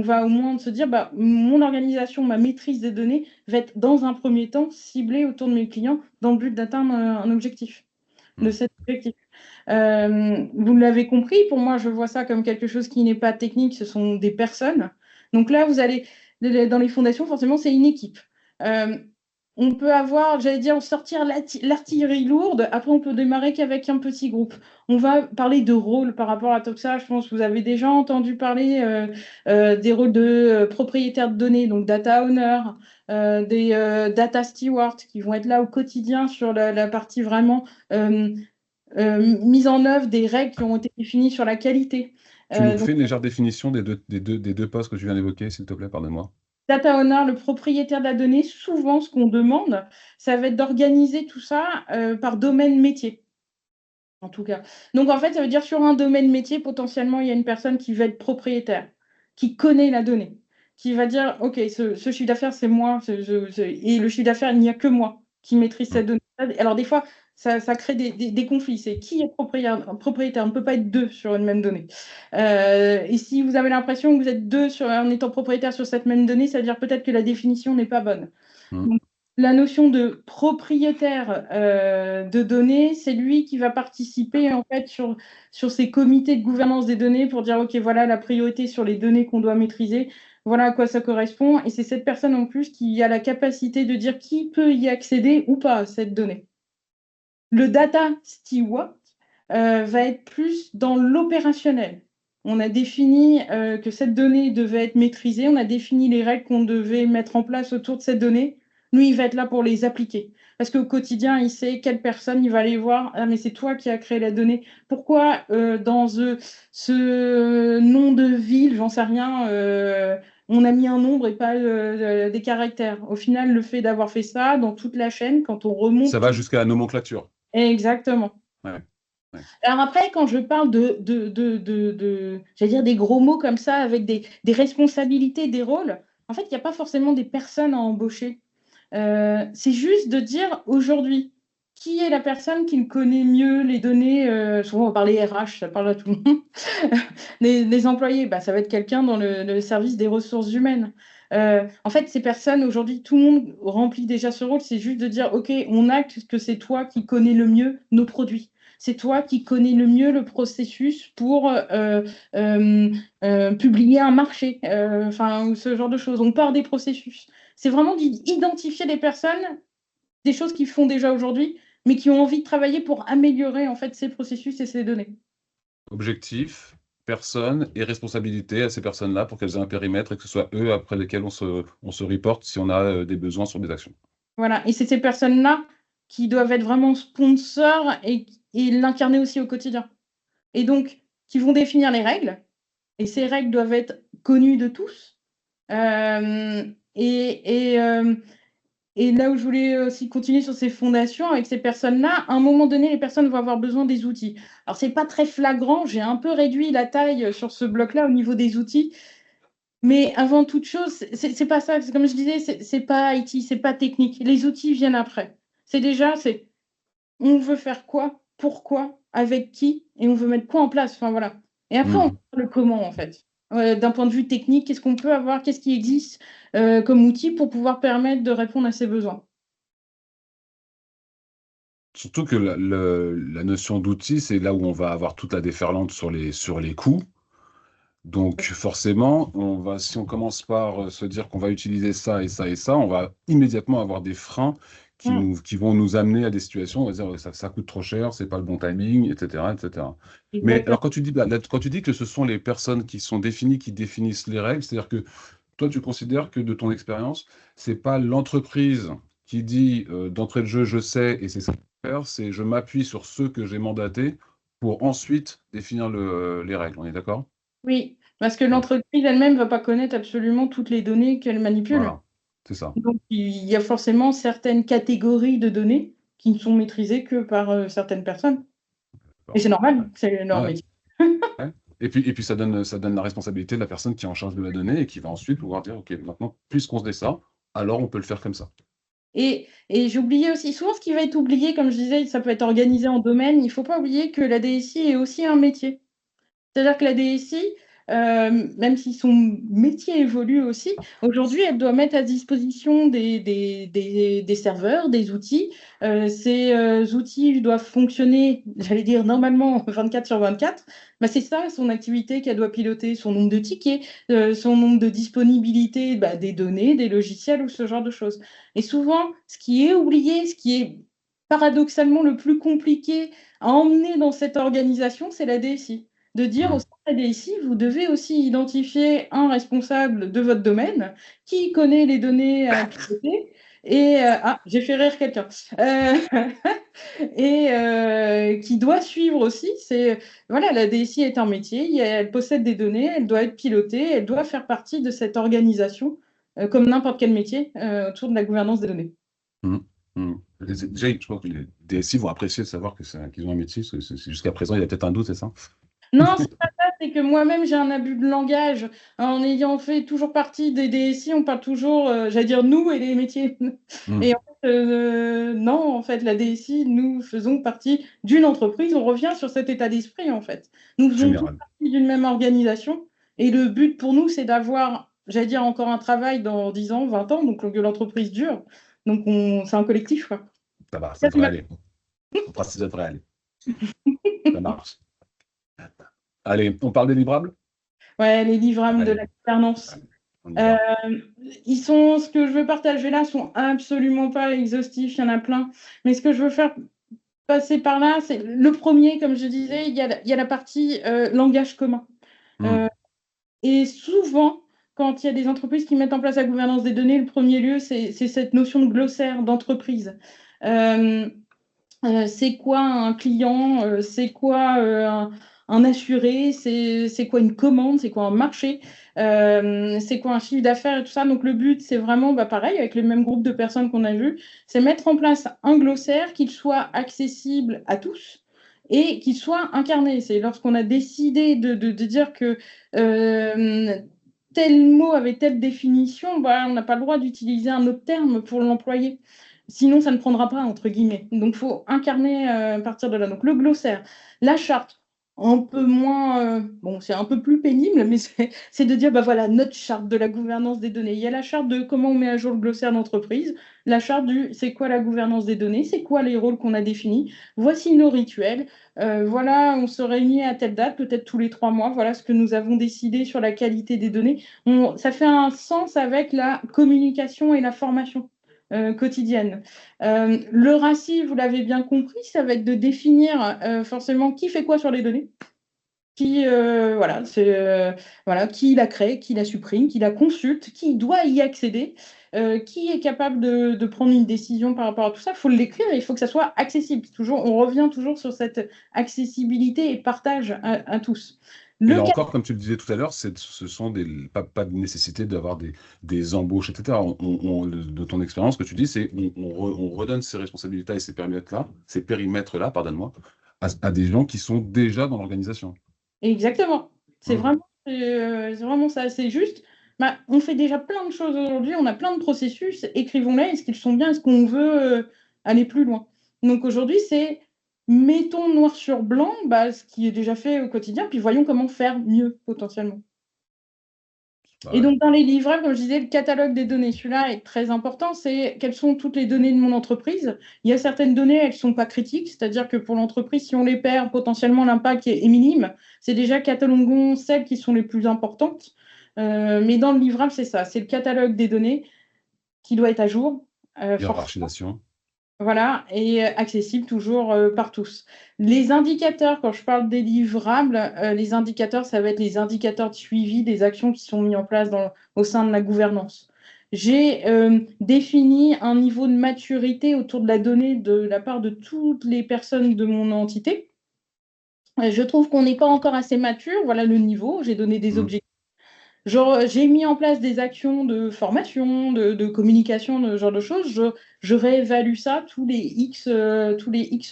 va au moins se dire, bah, mon organisation, ma maîtrise des données va être dans un premier temps ciblée autour de mes clients dans le but d'atteindre un objectif, de Mhm. cet objectif. Vous l'avez compris, pour moi, je vois ça comme quelque chose qui n'est pas technique, ce sont des personnes. Donc là, vous allez, dans les fondations, forcément, c'est une équipe. Euh, on peut avoir, j'allais dire, sortir l'artillerie lourde, après on peut démarrer qu'avec un petit groupe. On va parler de rôle par rapport à tout ça. Je pense que vous avez déjà entendu parler des rôles de propriétaire de données, donc data owner, des data stewards qui vont être là au quotidien sur la partie vraiment mise en œuvre des règles qui ont été définies sur la qualité. Tu nous Donc, fais une légère définition des deux postes que je viens d'évoquer, s'il te plaît, pardonne-moi. data owner, le propriétaire de la donnée, souvent ce qu'on demande, ça va être d'organiser tout ça par domaine métier, en tout cas. Donc en fait, ça veut dire sur un domaine métier, potentiellement, il y a une personne qui va être propriétaire, qui connaît la donnée, qui va dire, OK, ce chiffre d'affaires, c'est moi, et le chiffre d'affaires, il n'y a que moi qui maîtrise Mhm. cette donnée. Alors des fois, ça crée des conflits. C'est qui est propriétaire? On ne peut pas être deux sur une même donnée. Et si vous avez l'impression que vous êtes deux en étant propriétaire sur cette même donnée, ça veut dire peut-être que la définition n'est pas bonne. Mhm. Donc, la notion de propriétaire de données, c'est lui qui va participer en fait sur ces comités de gouvernance des données pour dire OK, voilà la priorité sur les données qu'on doit maîtriser, voilà à quoi ça correspond. Et c'est cette personne en plus qui a la capacité de dire qui peut y accéder ou pas à cette donnée. Le data steward va être plus dans l'opérationnel. On a défini que cette donnée devait être maîtrisée, on a défini les règles qu'on devait mettre en place autour de cette donnée. Lui, il va être là pour les appliquer. Parce qu'au quotidien, il sait quelle personne il va aller voir. Ah, mais c'est toi qui as créé la donnée. Pourquoi dans ce nom de ville, j'en sais rien, on a mis un nombre et pas des caractères. Au final, le fait d'avoir fait ça dans toute la chaîne, quand on remonte Ça va tout. jusqu'à la nomenclature. Exactement. Ouais, ouais. Alors après, quand je parle j'allais dire des gros mots comme ça, avec des responsabilités, des rôles, en fait, il n'y a pas forcément des personnes à embaucher. C'est juste de dire aujourd'hui, qui est la personne qui connaît mieux les données, souvent on va parler RH, ça parle à tout le monde, les employés, bah, ça va être quelqu'un dans le service des ressources humaines. En fait, ces personnes, aujourd'hui, tout le monde remplit déjà ce rôle, c'est juste de dire, OK, on acte que c'est toi qui connais le mieux nos produits. C'est toi qui connais le mieux le processus pour publier un marché, enfin, ce genre de choses. On part des processus. C'est vraiment d'identifier des personnes, des choses qu'ils font déjà aujourd'hui, mais qui ont envie de travailler pour améliorer en fait ces processus et ces données. Objectif, personne et responsabilité à ces personnes-là pour qu'elles aient un périmètre et que ce soit eux après lesquels on se reporte si on a des besoins sur des actions. Voilà, et c'est ces personnes-là qui doivent être vraiment sponsors et l'incarner aussi au quotidien. Et donc, qui vont définir les règles, et ces règles doivent être connues de tous. Euh, et, et, euh, Et là où je voulais aussi continuer sur ces fondations avec ces personnes-là, à un moment donné, les personnes vont avoir besoin des outils. Alors, c'est pas très flagrant, j'ai un peu réduit la taille sur ce bloc-là au niveau des outils, mais avant toute chose, c'est pas ça. Comme je disais, c'est pas IT, c'est pas technique. Les outils viennent après. C'est déjà, on veut faire quoi pourquoi, avec qui, et on veut mettre quoi en place. Enfin, voilà. Et après, on Mmh. parle le comment, en fait. D'un point de vue technique, qu'est-ce qu'on peut avoir, qu'est-ce qui existe comme outil pour pouvoir permettre de répondre à ces besoins. Surtout que la notion d'outil, c'est là où on va avoir toute la déferlante sur les coûts. Donc forcément, si on commence par se dire qu'on va utiliser ça et ça et ça, on va immédiatement avoir des freins Mm. qui vont nous amener à des situations où on va dire ouais, ça coûte trop cher, c'est pas le bon timing, etc., etc. Mais Exactement. alors quand tu dis que ce sont les personnes qui sont définies, qui définissent les règles, c'est-à-dire que toi, tu considères que de ton expérience, c'est pas l'entreprise qui dit d'entrée de jeu, je sais et c'est ça que je vais faire, c'est je m'appuie sur ceux que j'ai mandatés pour ensuite définir les règles. On est d'accord? Oui, parce que Ok. l'entreprise elle-même ne va pas connaître absolument toutes les données qu'elle manipule. Voilà, c'est ça. Donc, il y a forcément certaines catégories de données qui ne sont maîtrisées que par certaines personnes. Et D'accord. c'est Ouais. normal, c'est leur Ouais, métier. ouais. Et puis ça donne la responsabilité de la personne qui est en charge de la donnée et qui va ensuite pouvoir dire, OK, maintenant, puisqu'on se dit ça, alors on peut le faire comme ça. Et j'oubliais aussi, souvent ce qui va être oublié, comme je disais, ça peut être organisé en domaine, il ne faut pas oublier que la DSI est aussi un métier. C'est-à-dire que la DSI, même si son métier évolue aussi, aujourd'hui, elle doit mettre à disposition des serveurs, des outils. Ces outils doivent fonctionner, j'allais dire, normalement 24 sur 24. Bah, c'est ça, son activité qu'elle doit piloter, son nombre de tickets, son nombre de disponibilité bah, des données, des logiciels ou ce genre de choses. Et souvent, ce qui est oublié, ce qui est paradoxalement le plus compliqué à emmener dans cette organisation, c'est la DSI de dire au Mmh. sein de la DSI, vous devez aussi identifier un responsable de votre domaine qui connaît les données à piloter. Et j'ai fait rire quelqu'un. Euh, et qui doit suivre aussi. C'est voilà, la DSI est un métier, elle possède des données, elle doit être pilotée, elle doit faire partie de cette organisation, comme n'importe quel métier, autour de la gouvernance des données. Mmh. Mmh. Déjà, je pense que les DSI vont apprécier de savoir qu'ils ont un métier, parce que jusqu'à présent, il y a peut-être un doute, c'est ça? Non, c'est pas ça, c'est que moi-même j'ai un abus de langage. En ayant fait toujours partie des DSI, on parle toujours, j'allais dire nous et les métiers. Mmh. Et en fait, non, en fait, la DSI, nous faisons partie d'une entreprise. On revient sur cet état d'esprit, en fait. Nous faisons tous Général. partie d'une même organisation. Et le but pour nous, c'est d'avoir, j'allais dire, encore un travail dans 10 ans, 20 ans, donc que l'entreprise dure. Donc, c'est un collectif, quoi. Ça va, ça Ça, c'est devrait ma- aller. En principe, ça devrait aller. Ça marche. Allez, on parle des livrables? Ouais, les livrables de Allez, la gouvernance. allez, on y Euh, va. ce que je veux partager là sont absolument pas exhaustifs, il y en a plein. Mais ce que je veux faire passer par là, c'est le premier, comme je disais, il y a la partie langage commun. Mmh. Euh, et souvent, quand il y a des entreprises qui mettent en place la gouvernance des données, le premier lieu, c'est cette notion de glossaire d'entreprise. Euh, c'est quoi un client, c'est quoi un assuré, c'est quoi une commande, c'est quoi un marché, c'est quoi un chiffre d'affaires et tout ça. Donc le but, c'est vraiment bah, pareil, avec le même groupe de personnes qu'on a vu, c'est mettre en place un glossaire qui soit accessible à tous et qui soit incarné. C'est lorsqu'on a décidé de dire que tel mot avait telle définition, bah, on n'a pas le droit d'utiliser un autre terme pour l'employer. Sinon, ça ne prendra pas, entre guillemets. Donc, il faut incarner à partir de là. Donc, le glossaire, la charte, un peu moins, bon, c'est un peu plus pénible, mais c'est de dire, bah voilà, notre charte de la gouvernance des données. Il y a la charte de comment on met à jour le glossaire d'entreprise, la charte du c'est quoi la gouvernance des données, c'est quoi les rôles qu'on a définis, voici nos rituels, voilà, on se réunit à telle date, peut-être tous les 3 mois, voilà ce que nous avons décidé sur la qualité des données. Ça fait un sens avec la communication et la formation quotidienne. Le RACI, vous l'avez bien compris, ça va être de définir forcément qui fait quoi sur les données, qui, voilà, voilà, qui la crée, qui la supprime, qui la consulte, qui doit y accéder, qui est capable de prendre une décision par rapport à tout ça. Il faut l'écrire et il faut que ça soit accessible. Toujours, on revient toujours sur cette accessibilité et partage à tous. Et Le là cas encore, comme tu le disais tout à l'heure, ce sont pas de nécessité d'avoir des embauches, etc. De ton expérience, ce que tu dis, c'est on redonne ces responsabilités et ces périmètres-là, pardonne-moi, à des gens qui sont déjà dans l'organisation. Exactement. Hum, C'est vraiment ça. C'est juste, bah, on fait déjà plein de choses aujourd'hui, on a plein de processus, écrivons-les, est-ce qu'ils sont bien, est-ce qu'on veut aller plus loin? Donc aujourd'hui, c'est mettons noir sur blanc ce qui est déjà fait au quotidien, puis voyons comment faire mieux potentiellement. Bah Et ouais. donc, dans les livrables, comme je disais, le catalogue des données, celui-là est très important. C'est quelles sont toutes les données de mon entreprise. Il y a certaines données, elles ne sont pas critiques, c'est-à-dire que pour l'entreprise, si on les perd, potentiellement l'impact est minime. C'est déjà cataloguons celles qui sont les plus importantes. Mais dans le livrable, c'est ça, c'est le catalogue des données qui doit être à jour, forcément. Hiérarchisation. Voilà, et accessible toujours par tous. Les indicateurs, quand je parle des livrables, les indicateurs, ça va être les indicateurs de suivi des actions qui sont mis en place au sein de la gouvernance. J'ai défini un niveau de maturité autour de la donnée de la part de toutes les personnes de mon entité. Je trouve qu'on n'est pas encore assez mature. Voilà le niveau. J'ai donné des Mm. objectifs. Genre, j'ai mis en place des actions de formation, de communication, de ce genre de choses. Je réévalue ça tous les X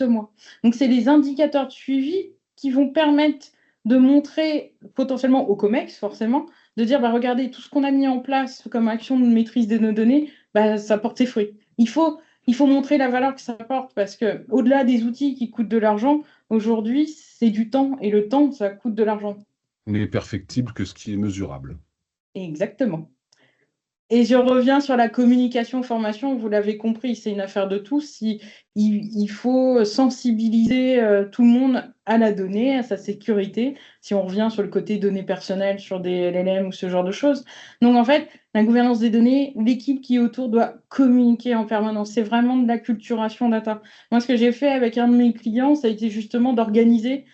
mois. Donc, c'est les indicateurs de suivi qui vont permettre de montrer potentiellement au COMEX, forcément, de dire, bah, regardez, tout ce qu'on a mis en place comme action de maîtrise de nos données, bah, ça porte ses fruits. Il faut montrer la valeur que ça apporte parce que au-delà des outils qui coûtent de l'argent, aujourd'hui, c'est du temps et le temps, ça coûte de l'argent. N'est perfectible que ce qui est mesurable. Exactement. Et je reviens sur la communication, formation, vous l'avez compris, c'est une affaire de tous. Il faut sensibiliser tout le monde à la donnée, à sa sécurité, si on revient sur le côté données personnelles, sur des LLM ou ce genre de choses. Donc en fait, la gouvernance des données, l'équipe qui est autour doit communiquer en permanence. C'est vraiment de l'acculturation data. Moi, ce que j'ai fait avec un de mes clients, ça a été justement d'organiser,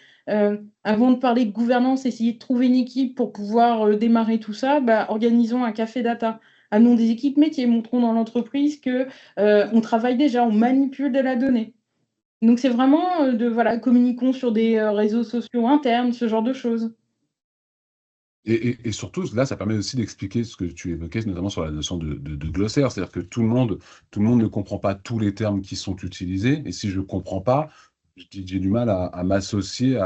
avant de parler de gouvernance, essayer de trouver une équipe pour pouvoir démarrer tout ça, bah, organisons un café data. Amenons des équipes métiers, montrons dans l'entreprise que on travaille déjà, on manipule de la donnée. Donc c'est vraiment voilà, communiquons sur des réseaux sociaux internes, ce genre de choses. Et surtout, là, ça permet aussi d'expliquer ce que tu évoquais, notamment sur la notion de glossaire. C'est-à-dire que tout le monde ne comprend pas tous les termes qui sont utilisés. Et si je ne comprends pas, j'ai du mal à m'associer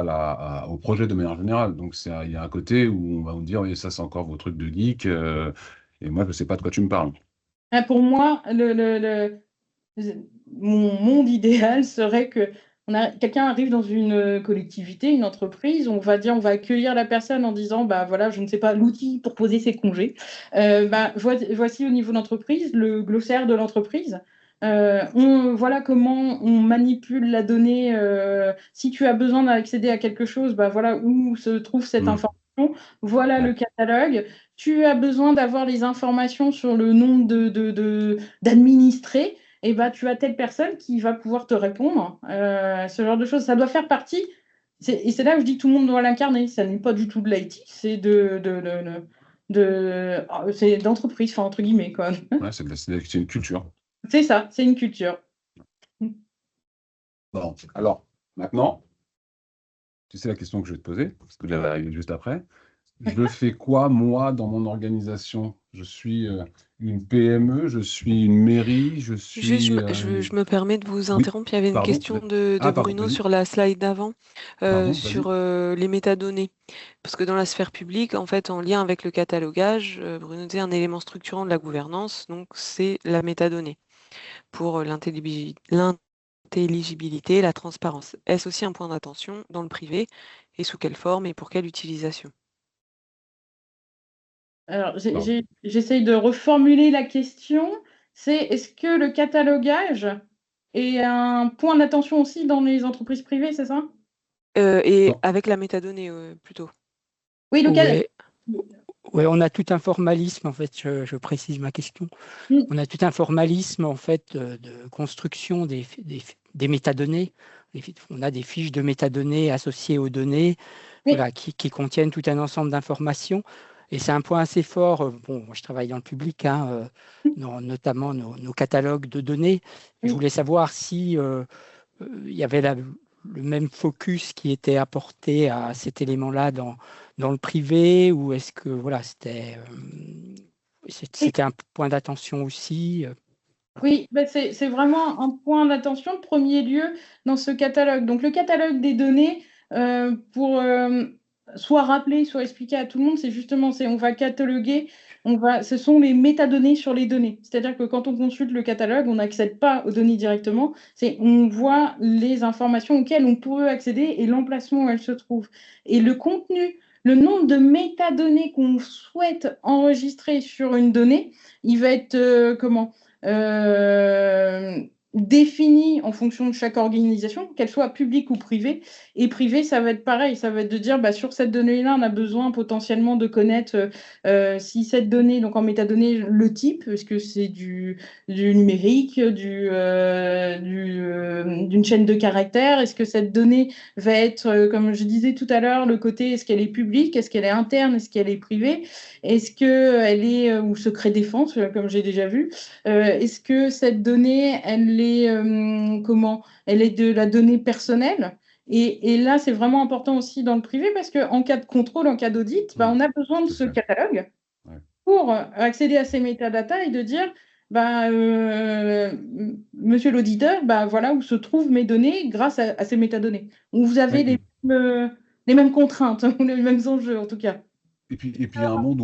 au projet de manière générale. Donc, il y a un côté où on va me dire, oui, ça, c'est encore vos trucs de geek. Et moi, je ne sais pas de quoi tu me parles. Pour moi, mon monde idéal serait que quelqu'un arrive dans une collectivité, une entreprise, on va dire, on va accueillir la personne en disant, bah voilà, je ne sais pas, l'outil pour poser ses congés. Voici au niveau de l'entreprise le glossaire de l'entreprise. Voilà comment on manipule la donnée. Si tu as besoin d'accéder à quelque chose, bah voilà où se trouve cette Hmm. information. Voilà Ouais. le catalogue. Tu as besoin d'avoir les informations sur le nombre d'administrés, et bah, tu as telle personne qui va pouvoir te répondre. Ce genre de choses, ça doit faire partie. Et c'est là où je dis que tout le monde doit l'incarner. Ça n'est pas du tout de l'IT, c'est c'est d'entreprise, enfin, entre guillemets, quoi. Ouais, c'est une culture. C'est ça, c'est une culture. Bon, alors, maintenant, tu sais la question que je vais te poser, parce que là, va arriver juste après. Je fais quoi, moi, dans mon organisation? Je suis une PME, je suis une mairie, je Juste, suis... je me permets de vous Oui, interrompre. Il y avait une pardon. question de Ah, pardon, Bruno vas-y. sur la slide d'avant, Pardon, sur vas-y. les métadonnées. Parce que dans la sphère publique, en fait, en lien avec le catalogage, Bruno disait un élément structurant de la gouvernance, donc c'est la métadonnée pour l'intelligibilité, la transparence. Est-ce aussi un point d'attention dans le privé et sous quelle forme et pour quelle utilisation? Alors, Non. j'essaye de reformuler la question. C'est est-ce que le catalogage est un point d'attention aussi dans les entreprises privées, c'est ça? Et Non. avec la métadonnée plutôt. Oui, Ouais, ouais, on a tout un formalisme, en fait, je précise ma question. Mm. On a tout un formalisme, en fait, de construction des métadonnées. On a des fiches de métadonnées associées aux données, Oui, voilà, qui contiennent tout un ensemble d'informations. Et c'est un point assez fort. Bon, moi, je travaille dans le public, hein, notamment nos catalogues de données. Je oui. voulais savoir si il y avait le même focus qui était apporté à cet élément-là dans le privé, ou est-ce que voilà, Oui, c'était un point d'attention aussi? oui, ben c'est vraiment un point d'attention de premier lieu dans ce catalogue. Donc, le catalogue des données, pour soit rappeler, soit expliquer à tout le monde, c'est justement, on va cataloguer, ce sont les métadonnées sur les données. C'est-à-dire que quand on consulte le catalogue, on n'accède pas aux données directement, on voit les informations auxquelles on peut accéder et l'emplacement où elles se trouvent. Et le contenu, le nombre de métadonnées qu'on souhaite enregistrer sur une donnée, il va être défini en fonction de chaque organisation, qu'elle soit publique ou privée. Et privé, ça va être pareil, ça va être de dire, sur cette donnée-là, on a besoin potentiellement de connaître si cette donnée, donc en métadonnées, le type, est-ce que c'est du numérique, d'une chaîne de caractères, est-ce que cette donnée va être, comme je disais tout à l'heure, le côté, est-ce qu'elle est publique, est-ce qu'elle est interne, est-ce qu'elle est privée, est-ce qu'elle est, ou secret défense, comme j'ai déjà vu, est-ce que cette donnée, elle est, elle est de la donnée personnelle? Et là, c'est vraiment important aussi dans le privé parce qu'en cas de contrôle, en cas d'audit, on a besoin de tout à ce fait. catalogue Ouais. pour accéder à ces métadatas et de dire, monsieur l'auditeur, voilà où se trouvent mes données grâce à ces métadonnées. Où vous avez Ouais, les mêmes contraintes, ou les mêmes enjeux en tout cas. et puis il y a un monde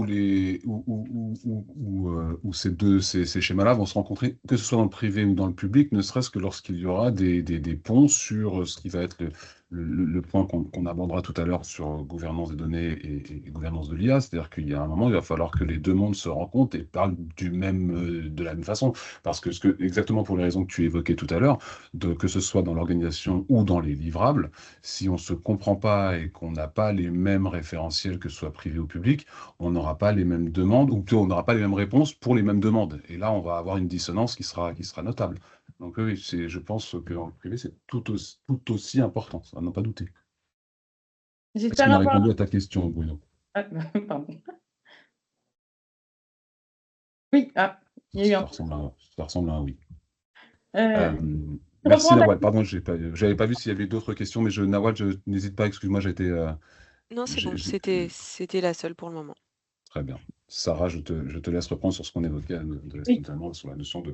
où ces schémas-là vont se rencontrer, que ce soit dans le privé ou dans le public, ne serait-ce que lorsqu'il y aura des ponts sur ce qui va être le point qu'on abordera tout à l'heure sur gouvernance des données et gouvernance de l'IA. C'est-à-dire qu'il y a un moment, il va falloir que les deux mondes se rencontrent et parlent de la même façon. Parce que, exactement pour les raisons que tu évoquais tout à l'heure, que ce soit dans l'organisation ou dans les livrables, si on ne se comprend pas et qu'on n'a pas les mêmes référentiels, que ce soit privé ou public, on n'aura pas les mêmes demandes, ou plutôt on n'aura pas les mêmes réponses pour les mêmes demandes. Et là, on va avoir une dissonance qui sera notable. Donc oui, je pense que dans le privé, c'est tout aussi important, ça, à n'en pas douter. Est-ce J'espère qu'on a avoir... répondu à ta question, Bruno? Ah, pardon. Oui, il y a eu un... Ça ressemble à un oui. Euh, Merci reprendre Nawal. Pardon, j'avais pas vu s'il y avait d'autres questions, mais Nawal, n'hésite pas, excuse-moi, Non, c'est bon, j'ai- c'était la seule pour le moment. très bien. Sarah, je te laisse reprendre sur ce qu'on évoquait, Oui. notamment sur la notion de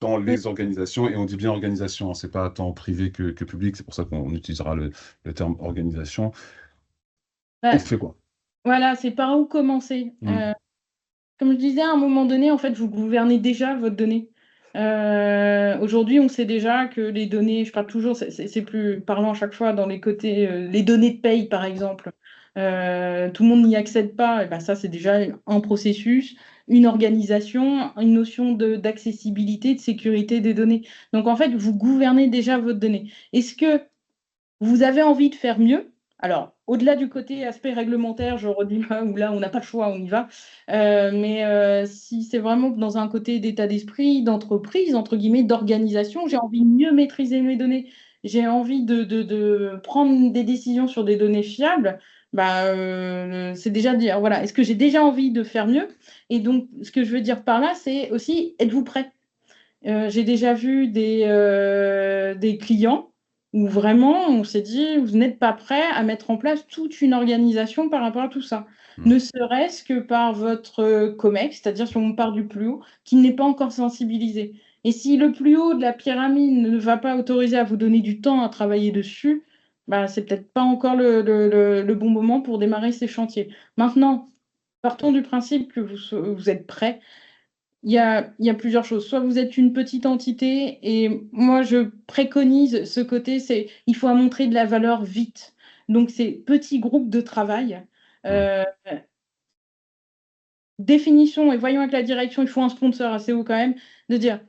dans les organisations, et on dit bien organisation, hein, c'est pas tant privé que public, c'est pour ça qu'on utilisera le terme organisation. On fait quoi? Voilà, c'est par où commencer. Comme je disais, à un moment donné, en fait, vous gouvernez déjà votre donnée. Aujourd'hui, on sait déjà que les données, je parle toujours, c'est plus parlant à chaque fois dans les côtés, les données de paye, par exemple. Tout le monde n'y accède pas. Et ça, c'est déjà un processus, une organisation, une notion d'accessibilité, de sécurité des données. Donc, en fait, vous gouvernez déjà votre donnée. Est-ce que vous avez envie de faire mieux? Alors, au-delà du côté aspect réglementaire, je redis là, où là, on n'a pas le choix, on y va. Mais si c'est vraiment dans un côté d'état d'esprit, d'entreprise, entre guillemets, d'organisation, j'ai envie de mieux maîtriser mes données, j'ai envie de prendre des décisions sur des données fiables, c'est déjà dire, voilà, est-ce que j'ai déjà envie de faire mieux? Et donc, ce que je veux dire par là, c'est aussi, êtes-vous prêt? J'ai déjà vu des clients où vraiment on s'est dit, vous n'êtes pas prêt à mettre en place toute une organisation par rapport à tout ça. Ne serait-ce que par votre COMEX, c'est-à-dire si on part du plus haut, qui n'est pas encore sensibilisé. Et si le plus haut de la pyramide ne va pas autoriser à vous donner du temps à travailler dessus, c'est peut-être pas encore le bon moment pour démarrer ces chantiers. Maintenant, partons du principe que vous êtes prêt. Il y a plusieurs choses. Soit vous êtes une petite entité, et moi je préconise ce côté, il faut montrer de la valeur vite. Donc c'est petits groupes de travail. Euh, Définition, et voyons avec la direction, il faut un sponsor assez haut quand même, de dire,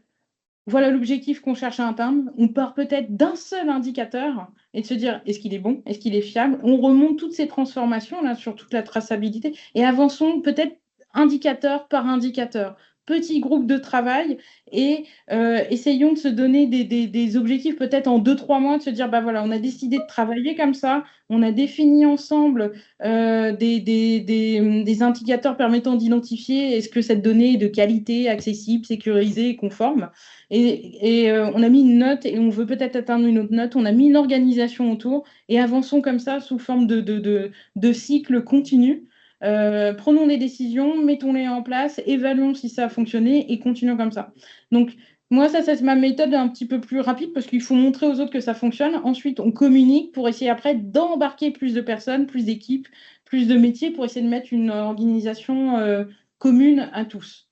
voilà l'objectif qu'on cherche à atteindre. On part peut-être d'un seul indicateur et de se dire, est-ce qu'il est bon? Est-ce qu'il est fiable? On remonte toutes ces transformations là sur toute la traçabilité et avançons peut-être indicateur par indicateur, petit groupe de travail, et essayons de se donner des objectifs peut-être en 2-3 mois, de se dire, voilà, on a décidé de travailler comme ça, on a défini ensemble des indicateurs permettant d'identifier est-ce que cette donnée est de qualité, accessible, sécurisée, conforme. Et on a mis une note et on veut peut-être atteindre une autre note. On a mis une organisation autour et avançons comme ça sous forme de cycle continu. Prenons des décisions, mettons-les en place, évaluons si ça a fonctionné et continuons comme ça. Donc, Moi, ça c'est ma méthode un petit peu plus rapide parce qu'il faut montrer aux autres que ça fonctionne. Ensuite, on communique pour essayer après d'embarquer plus de personnes, plus d'équipes, plus de métiers pour essayer de mettre une organisation commune à tous.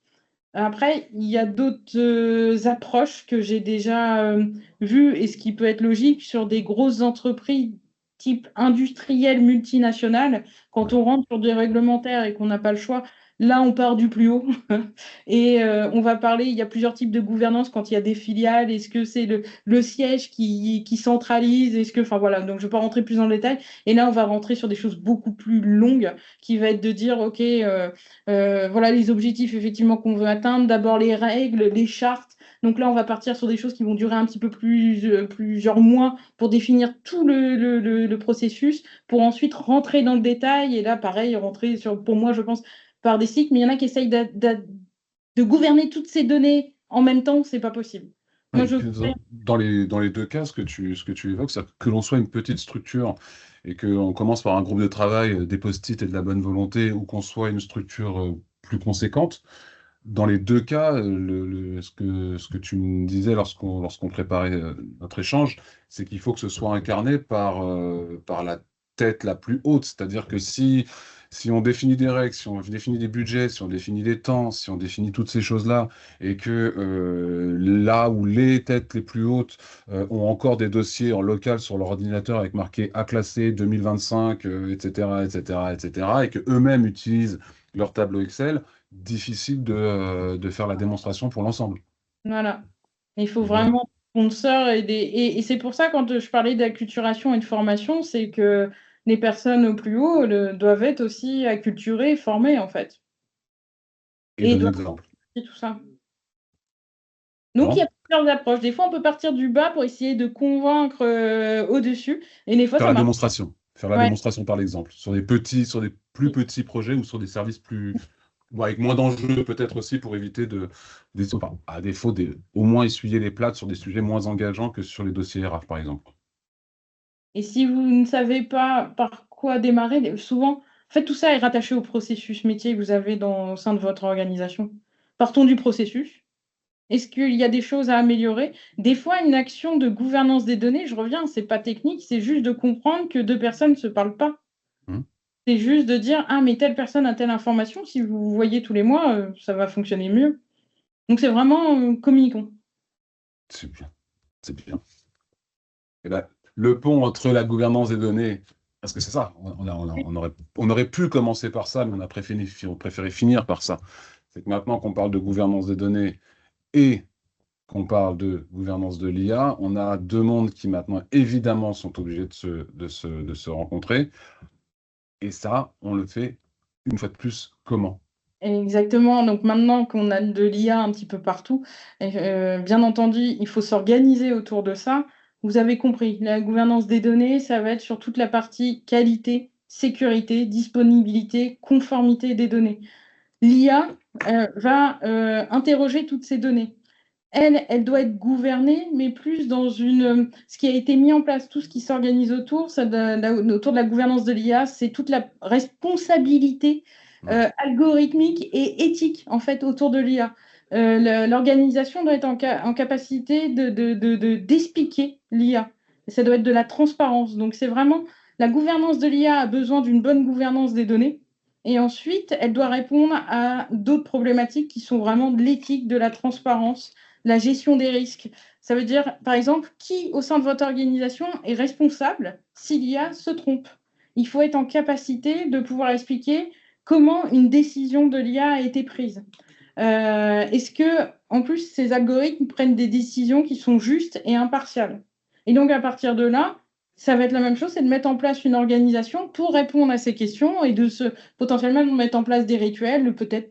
Après, il y a d'autres approches que j'ai déjà vues et ce qui peut être logique sur des grosses entreprises type industrielles multinationales. Quand Ouais. on rentre sur des réglementaires et qu'on n'a pas le choix, là, on part du plus haut. Et on va parler, il y a plusieurs types de gouvernance quand il y a des filiales. Est-ce que c'est le siège qui centralise? Est-ce que, enfin voilà, donc je ne vais pas rentrer plus dans le détail. Et là, on va rentrer sur des choses beaucoup plus longues qui va être de dire, OK, voilà les objectifs effectivement qu'on veut atteindre. D'abord les règles, les chartes. Donc là, on va partir sur des choses qui vont durer un petit peu plusieurs mois pour définir tout le processus, pour ensuite rentrer dans le détail. Et là, pareil, rentrer sur, pour moi, je pense, par des cycles. Mais il y en a qui essayent de gouverner toutes ces données en même temps, c'est pas possible. Moi, Ouais, et je puis dans les deux cas, ce que tu évoques, c'est que l'on soit une petite structure et qu'on commence par un groupe de travail, des post-it et de la bonne volonté, ou qu'on soit une structure plus conséquente. Dans les deux cas, ce que tu me disais lorsqu'on préparait notre échange, c'est qu'il faut que ce soit incarné par la tête la plus haute. C'est-à-dire que si on définit des règles, si on définit des budgets, si on définit des temps, si on définit toutes ces choses-là, et que là où les têtes les plus hautes ont encore des dossiers en local sur leur ordinateur avec marqué A classé 2025, etc., etc., etc., et que eux-mêmes utilisent leur tableau Excel, difficile de faire la démonstration pour l'ensemble. Voilà. Il faut Je veux dire, vraiment sponsor et c'est pour ça, quand je parlais d'acculturation et de formation, c'est que les personnes au plus haut doivent être aussi acculturées et formées, en fait. et Et donner doivent l'exemple. faire tout ça. Donc, il y Comment? a plusieurs approches. Des fois, on peut partir du bas pour essayer de convaincre au-dessus. Et des fois, Faire ça la marche. démonstration. Faire la Ouais. démonstration par l'exemple. Sur des plus petits projets ou sur des services plus, bon, avec moins d'enjeux peut-être aussi pour éviter enfin, à défaut, au moins essuyer les plates sur des sujets moins engageants que sur les dossiers RH, par exemple. Et si vous ne savez pas par quoi démarrer, souvent, en fait, tout ça est rattaché au processus métier que vous avez au sein de votre organisation. Partons du processus. Est-ce qu'il y a des choses à améliorer? Des fois, une action de gouvernance des données, je reviens, c'est pas technique, c'est juste de comprendre que deux personnes ne se parlent pas. Hmm. C'est juste de dire, ah, mais telle personne a telle information, si vous vous voyez tous les mois, ça va fonctionner mieux. Donc, c'est vraiment communiquons. C'est bien. C'est bien. Et là, le pont entre la gouvernance des données, parce que c'est ça, on aurait pu commencer par ça, mais on préféré finir par ça. C'est que maintenant qu'on parle de gouvernance des données et qu'on parle de gouvernance de l'IA, on a deux mondes qui maintenant, évidemment, sont obligés de se rencontrer. Et ça, on le fait une fois de plus comment? Exactement. Donc maintenant qu'on a de l'IA un petit peu partout, bien entendu, il faut s'organiser autour de ça. Vous avez compris, la gouvernance des données, ça va être sur toute la partie qualité, sécurité, disponibilité, conformité des données. L'IA va interroger toutes ces données. Elle doit être gouvernée, mais plus dans ce qui a été mis en place, tout ce qui s'organise autour, autour de la gouvernance de l'IA, c'est toute la responsabilité Ouais. algorithmique et éthique, en fait, autour de l'IA. L'organisation doit être en capacité d'expliquer l'IA. Ça doit être de la transparence. Donc, c'est vraiment la gouvernance de l'IA a besoin d'une bonne gouvernance des données. Et ensuite, elle doit répondre à d'autres problématiques qui sont vraiment de l'éthique, de la transparence, la gestion des risques. Ça veut dire, par exemple, qui au sein de votre organisation est responsable si l'IA se trompe. Il faut être en capacité de pouvoir expliquer comment une décision de l'IA a été prise. Est-ce que, en plus, ces algorithmes prennent des décisions qui sont justes et impartiales? Et donc, à partir de là, ça va être la même chose, c'est de mettre en place une organisation pour répondre à ces questions et potentiellement de mettre en place des rituels, peut-être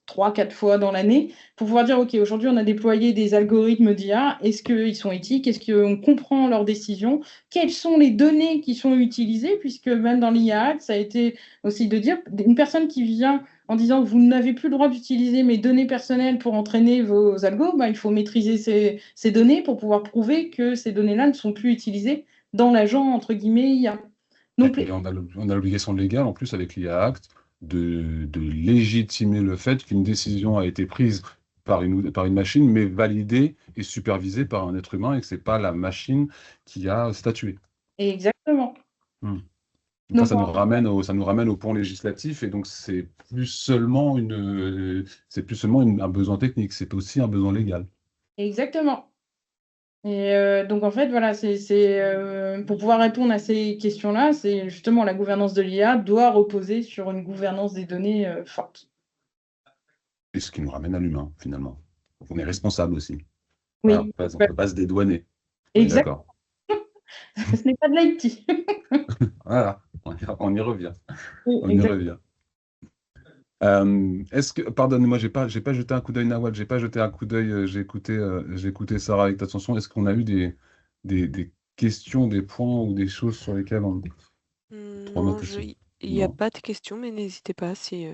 3-4 fois dans l'année, pour pouvoir dire, OK, aujourd'hui, on a déployé des algorithmes d'IA. Est-ce qu'ils sont éthiques? Est-ce qu'on comprend leurs décisions? Quelles sont les données qui sont utilisées? Puisque même dans l'IA, ça a été aussi de dire, une personne qui vient en disant, vous n'avez plus le droit d'utiliser mes données personnelles pour entraîner vos algos, il faut maîtriser ces données pour pouvoir prouver que ces données-là ne sont plus utilisées dans l'agent, entre guillemets, IA. Et Donc, puis on a l'obligation légale, en plus, avec l'IA Act, de légitimer le fait qu'une décision a été prise par une machine, mais validé et supervisé par un être humain et que ce n'est pas la machine qui a statué. Exactement. Donc Donc, ça nous ramène au point législatif et donc c'est plus seulement un besoin technique, c'est aussi un besoin légal. exactement. Et donc, en fait, voilà, pour pouvoir répondre à ces questions-là, c'est justement la gouvernance de l'IA doit reposer sur une gouvernance des données forte. Et ce qui nous ramène à l'humain, finalement. Donc on est responsable aussi. Oui, Voilà, on ne peut pas se dédouaner. On est exact. d'accord. Ce n'est pas de l'IT. Voilà, on y revient. Oui, On y revient. Pardonne-moi, j'ai pas jeté un coup d'œil Nawal, j'ai pas jeté un coup d'œil, j'ai écouté Sarah avec attention. Est-ce qu'on a eu des questions, des points ou des choses sur lesquelles on. Non, il n'y a pas de questions, mais n'hésitez pas si.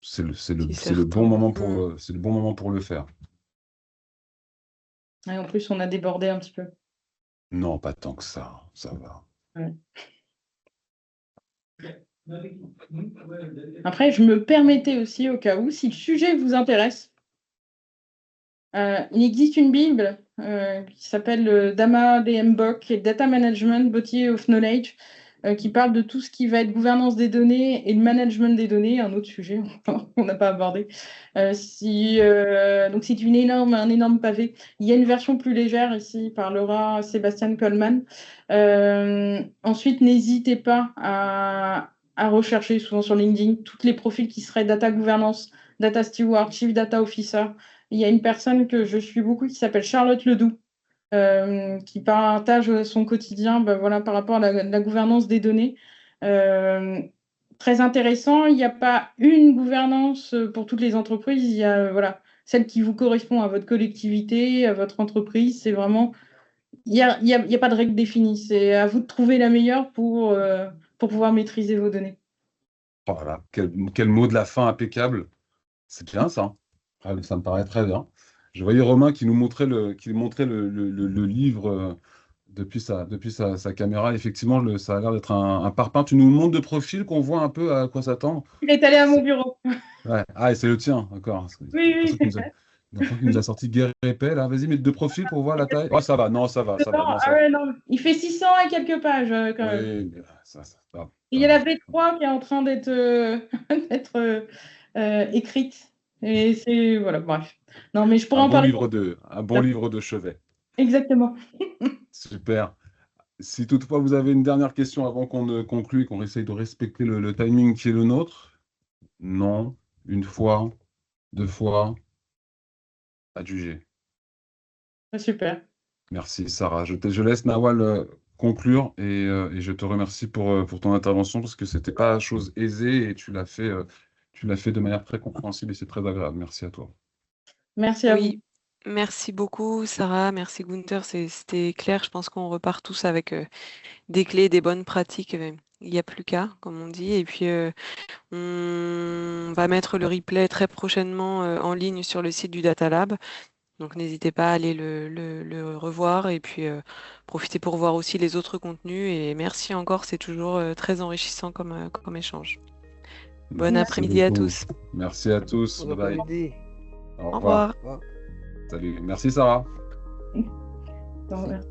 C'est le certains- bon moment pour le faire. Et en plus, on a débordé un petit peu. Non, pas tant que ça va. Ouais. Après, je me permettais aussi, au cas où, si le sujet vous intéresse, il existe une Bible qui s'appelle Dama DMBOK, Data Management, Body of Knowledge, qui parle de tout ce qui va être gouvernance des données et le management des données, un autre sujet qu'on n'a pas abordé. Donc c'est un énorme pavé. Il y a une version plus légère ici par Laura Sébastien Coleman. Ensuite, n'hésitez pas à rechercher souvent sur LinkedIn tous les profils qui seraient data gouvernance, data steward, chief data officer. Il y a une personne que je suis beaucoup qui s'appelle Charlotte Ledoux, qui partage son quotidien voilà, par rapport à la gouvernance des données. Très intéressant. Il n'y a pas une gouvernance pour toutes les entreprises. Il y a voilà, celle qui vous correspond à votre collectivité, à votre entreprise. C'est vraiment. Il n'y a pas de règle définie. C'est à vous de trouver la meilleure pour pouvoir maîtriser vos données. Voilà, quel mot de la fin impeccable. C'est bien ça. Ah, ça me paraît très bien. Je voyais Romain qui montrait le livre depuis sa caméra. Effectivement, ça a l'air d'être un parpaing. Tu nous montres de profil qu'on voit un peu à quoi s'attendre. Il est allé à mon bureau. Ouais. Ah, et c'est le tien, d'accord. Oui. Il nous a sorti guerre épais, là. Vas-y, mets de profil pour voir la taille. Oh, ça va, non, ça va. Non. Il fait 600 et quelques pages quand même. Oui, mais ça va. Il y a la V3 qui est en train d'être écrite. Et c'est. Voilà, bref. Non, mais je pourrais en parler. Un bon livre de chevet. Exactement. Super. Si toutefois vous avez une dernière question avant qu'on ne conclue et qu'on essaye de respecter le timing qui est le nôtre, non, une fois, deux fois, à juger. Super. Merci Sarah. Je laisse Nawal conclure et je te remercie pour ton intervention parce que c'était pas chose aisée et tu l'as fait de manière très compréhensible et c'est très agréable. Merci à toi. Merci à vous. Merci beaucoup Sarah, merci Gunther, c'était clair. Je pense qu'on repart tous avec des clés, des bonnes pratiques. Il n'y a plus qu'à, comme on dit. Et puis on va mettre le replay très prochainement en ligne sur le site du Data Lab. Donc n'hésitez pas à aller le revoir et puis profitez pour voir aussi les autres contenus. Et merci encore, c'est toujours très enrichissant comme échange. Bon après-midi à tous. Merci à tous. Bon Bye bye. après-midi. Au revoir. Salut. Merci Sarah. Au revoir.